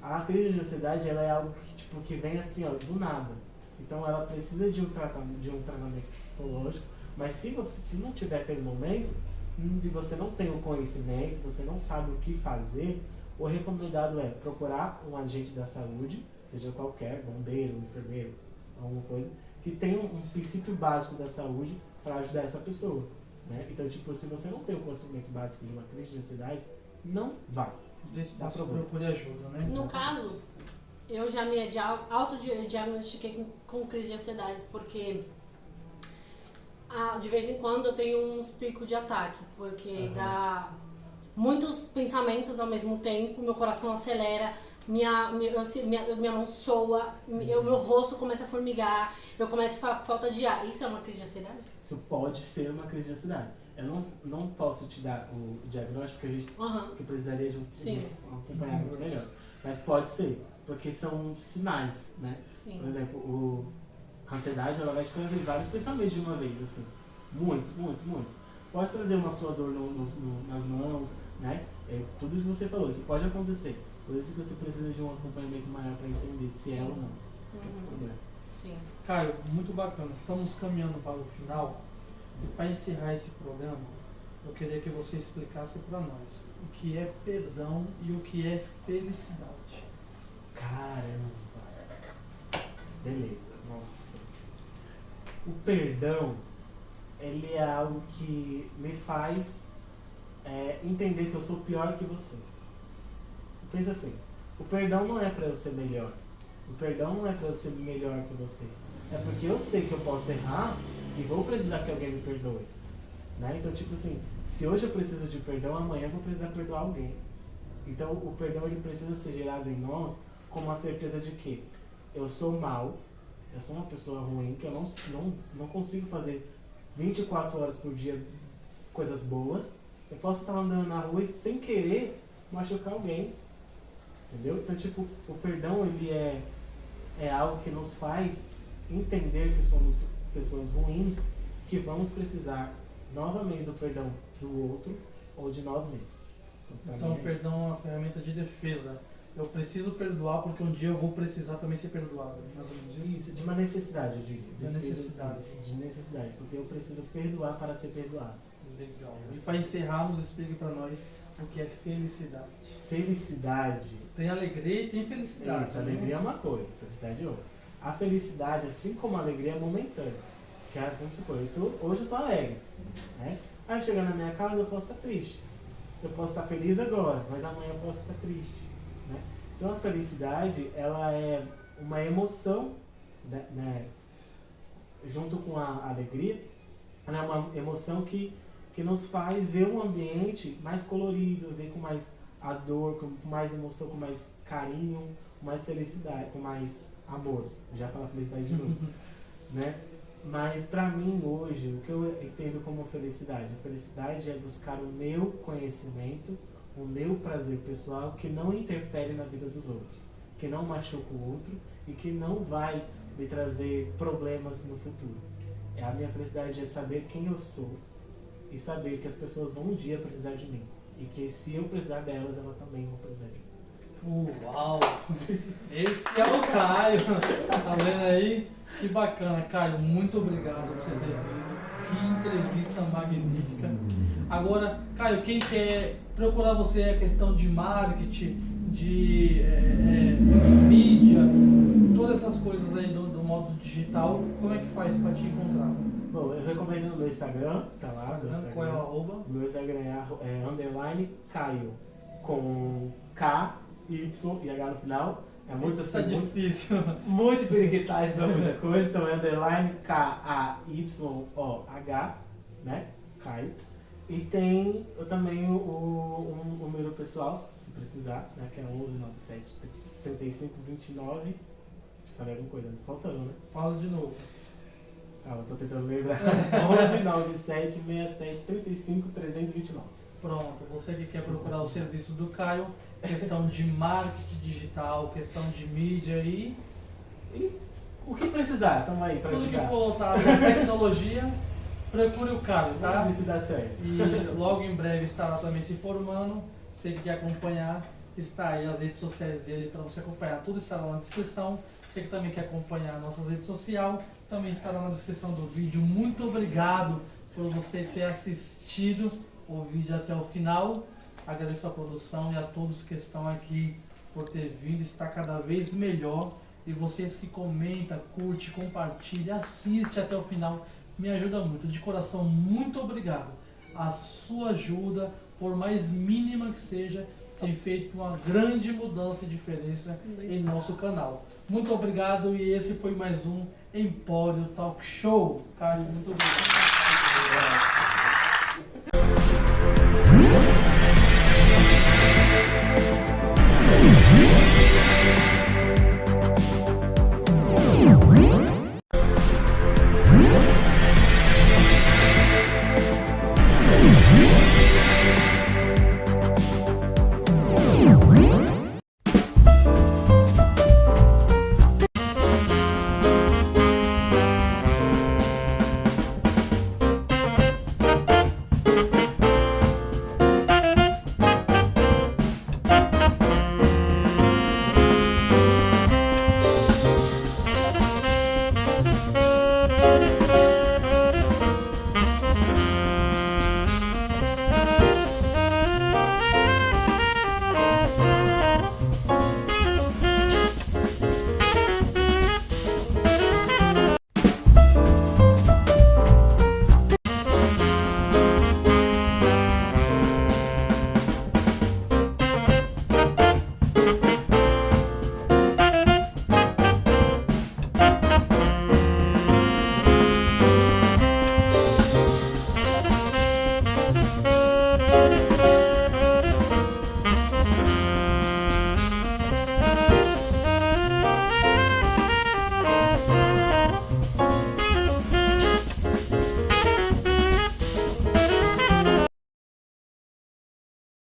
A crise de ansiedade ela é algo que, tipo, que vem assim, ó, do nada. Então ela precisa de um tratamento psicológico, mas se não tiver aquele momento e você não tem o conhecimento, você não sabe o que fazer, o recomendado é procurar um agente da saúde, seja qualquer, bombeiro, enfermeiro, alguma coisa, que tenha um princípio básico da saúde para ajudar essa pessoa, né? Então, tipo, se você não tem o conhecimento básico de uma crise de ansiedade, não vai. Dá problema. Procure ajuda, né? No caso, eu já me autodiagnostiquei com crise de ansiedade, porque de vez em quando eu tenho uns picos de ataque, porque dá muitos pensamentos ao mesmo tempo, meu coração acelera, minha mão soa, meu rosto começa a formigar, eu começo a falta de ar. Isso é uma crise de ansiedade? Isso pode ser uma crise de ansiedade. Eu não posso te dar o diagnóstico, porque a gente que precisaria de um acompanhamento melhor. Mas pode ser, porque são sinais, né? Sim. Por exemplo, a ansiedade ela vai te trazer vários pensamentos de uma vez, assim. Muito. Pode trazer uma sua dor nas mãos, né? Tudo isso que você falou, isso pode acontecer. Por isso que você precisa de um acompanhamento maior para entender se é ou não. Esse é o problema. Sim. Caio, muito bacana. Estamos caminhando para o final. E para encerrar esse programa, eu queria que você explicasse para nós o que é perdão e o que é felicidade. Caramba! Beleza, nossa. O perdão, ele é algo que me faz entender que eu sou pior que você. Pensa assim, o perdão não é para eu ser melhor. O perdão não é para eu ser melhor que você. É porque eu sei que eu posso errar e vou precisar que alguém me perdoe. Né? Então, tipo assim, se hoje eu preciso de perdão, amanhã eu vou precisar perdoar alguém. Então, o perdão ele precisa ser gerado em nós com uma certeza de que eu sou mau, eu sou uma pessoa ruim, que eu não consigo fazer 24 horas por dia coisas boas. Eu posso estar andando na rua e, sem querer, machucar alguém. Entendeu? Então, tipo, o perdão ele é algo que nos faz entender que somos pessoas ruins, que vamos precisar novamente do perdão do outro ou de nós mesmos. Então o perdão é uma ferramenta de defesa. Eu preciso perdoar porque um dia eu vou precisar também ser perdoado. Mais ou menos isso? Isso, de uma necessidade, eu diria. De necessidade. De necessidade, porque eu preciso perdoar para ser perdoado. Legal. E para encerrarmos, explique para nós o que é felicidade. Felicidade. Tem alegria e tem felicidade. Isso, alegria é uma coisa, felicidade é outra. A felicidade, assim como a alegria, é momentânea. Que é, vamos supor, hoje eu estou alegre. Né? Aí chegar na minha casa eu posso estar triste. Eu posso estar feliz agora, mas amanhã eu posso estar triste. Né? Então a felicidade, ela é uma emoção, né? Junto com a alegria, ela é uma emoção que nos faz ver um ambiente mais colorido, ver com mais dor, com mais emoção, com mais carinho, com mais felicidade, com mais amor. Eu já falo felicidade de novo. Né? Mas pra mim hoje, o que eu entendo como felicidade? A felicidade é buscar o meu conhecimento, o meu prazer pessoal, que não interfere na vida dos outros, que não machuca o outro e que não vai me trazer problemas no futuro. A minha felicidade é saber quem eu sou e saber que as pessoas vão um dia precisar de mim. E que se eu precisar delas, elas também vão precisar de mim. Uau! Esse é o Caio! Tá vendo aí? Que bacana, Caio. Muito obrigado por você ter vindo. Que entrevista magnífica. Agora, Caio, quem quer procurar você a questão de marketing, de mídia, todas essas coisas aí do modo digital, como é que faz para te encontrar? Bom, eu recomendo no meu Instagram, tá lá. Qual é o arroba? O meu Instagram é underline Caio, com K, Y e H no final. É muito assim, tá difícil. Muito periquitagem pra muita coisa, então é underline K-A-Y-O-H, né? Caio. E tem também o número pessoal, se precisar, né? Que é 1197 3529. Deixa eu falar alguma coisa, tá faltando, né? Fala de novo. Eu tô tentando lembrar. 1197 67 35 329. Pronto, você que quer procurar o serviço do Caio, questão de marketing digital, questão de mídia e o que precisar, estamos aí para tudo ajudar. que for voltado à tecnologia, procure o Caio, tá? Vamos ver se dá certo. E logo em breve estará também se formando. Você que quer acompanhar, está aí as redes sociais dele para você acompanhar. Tudo estará na descrição. Você que também quer acompanhar nossas redes sociais, também estará na descrição do vídeo. Muito obrigado por você ter assistido o vídeo até o final. Agradeço a produção e a todos que estão aqui por ter vindo. Está cada vez melhor. E vocês que comentam, curte, compartilha, assiste até o final, me ajuda muito. De coração, muito obrigado. A sua ajuda, por mais mínima que seja, tem feito uma grande mudança e diferença em nosso canal. Muito obrigado e esse foi mais um Empório Talk Show. Caio, muito obrigado.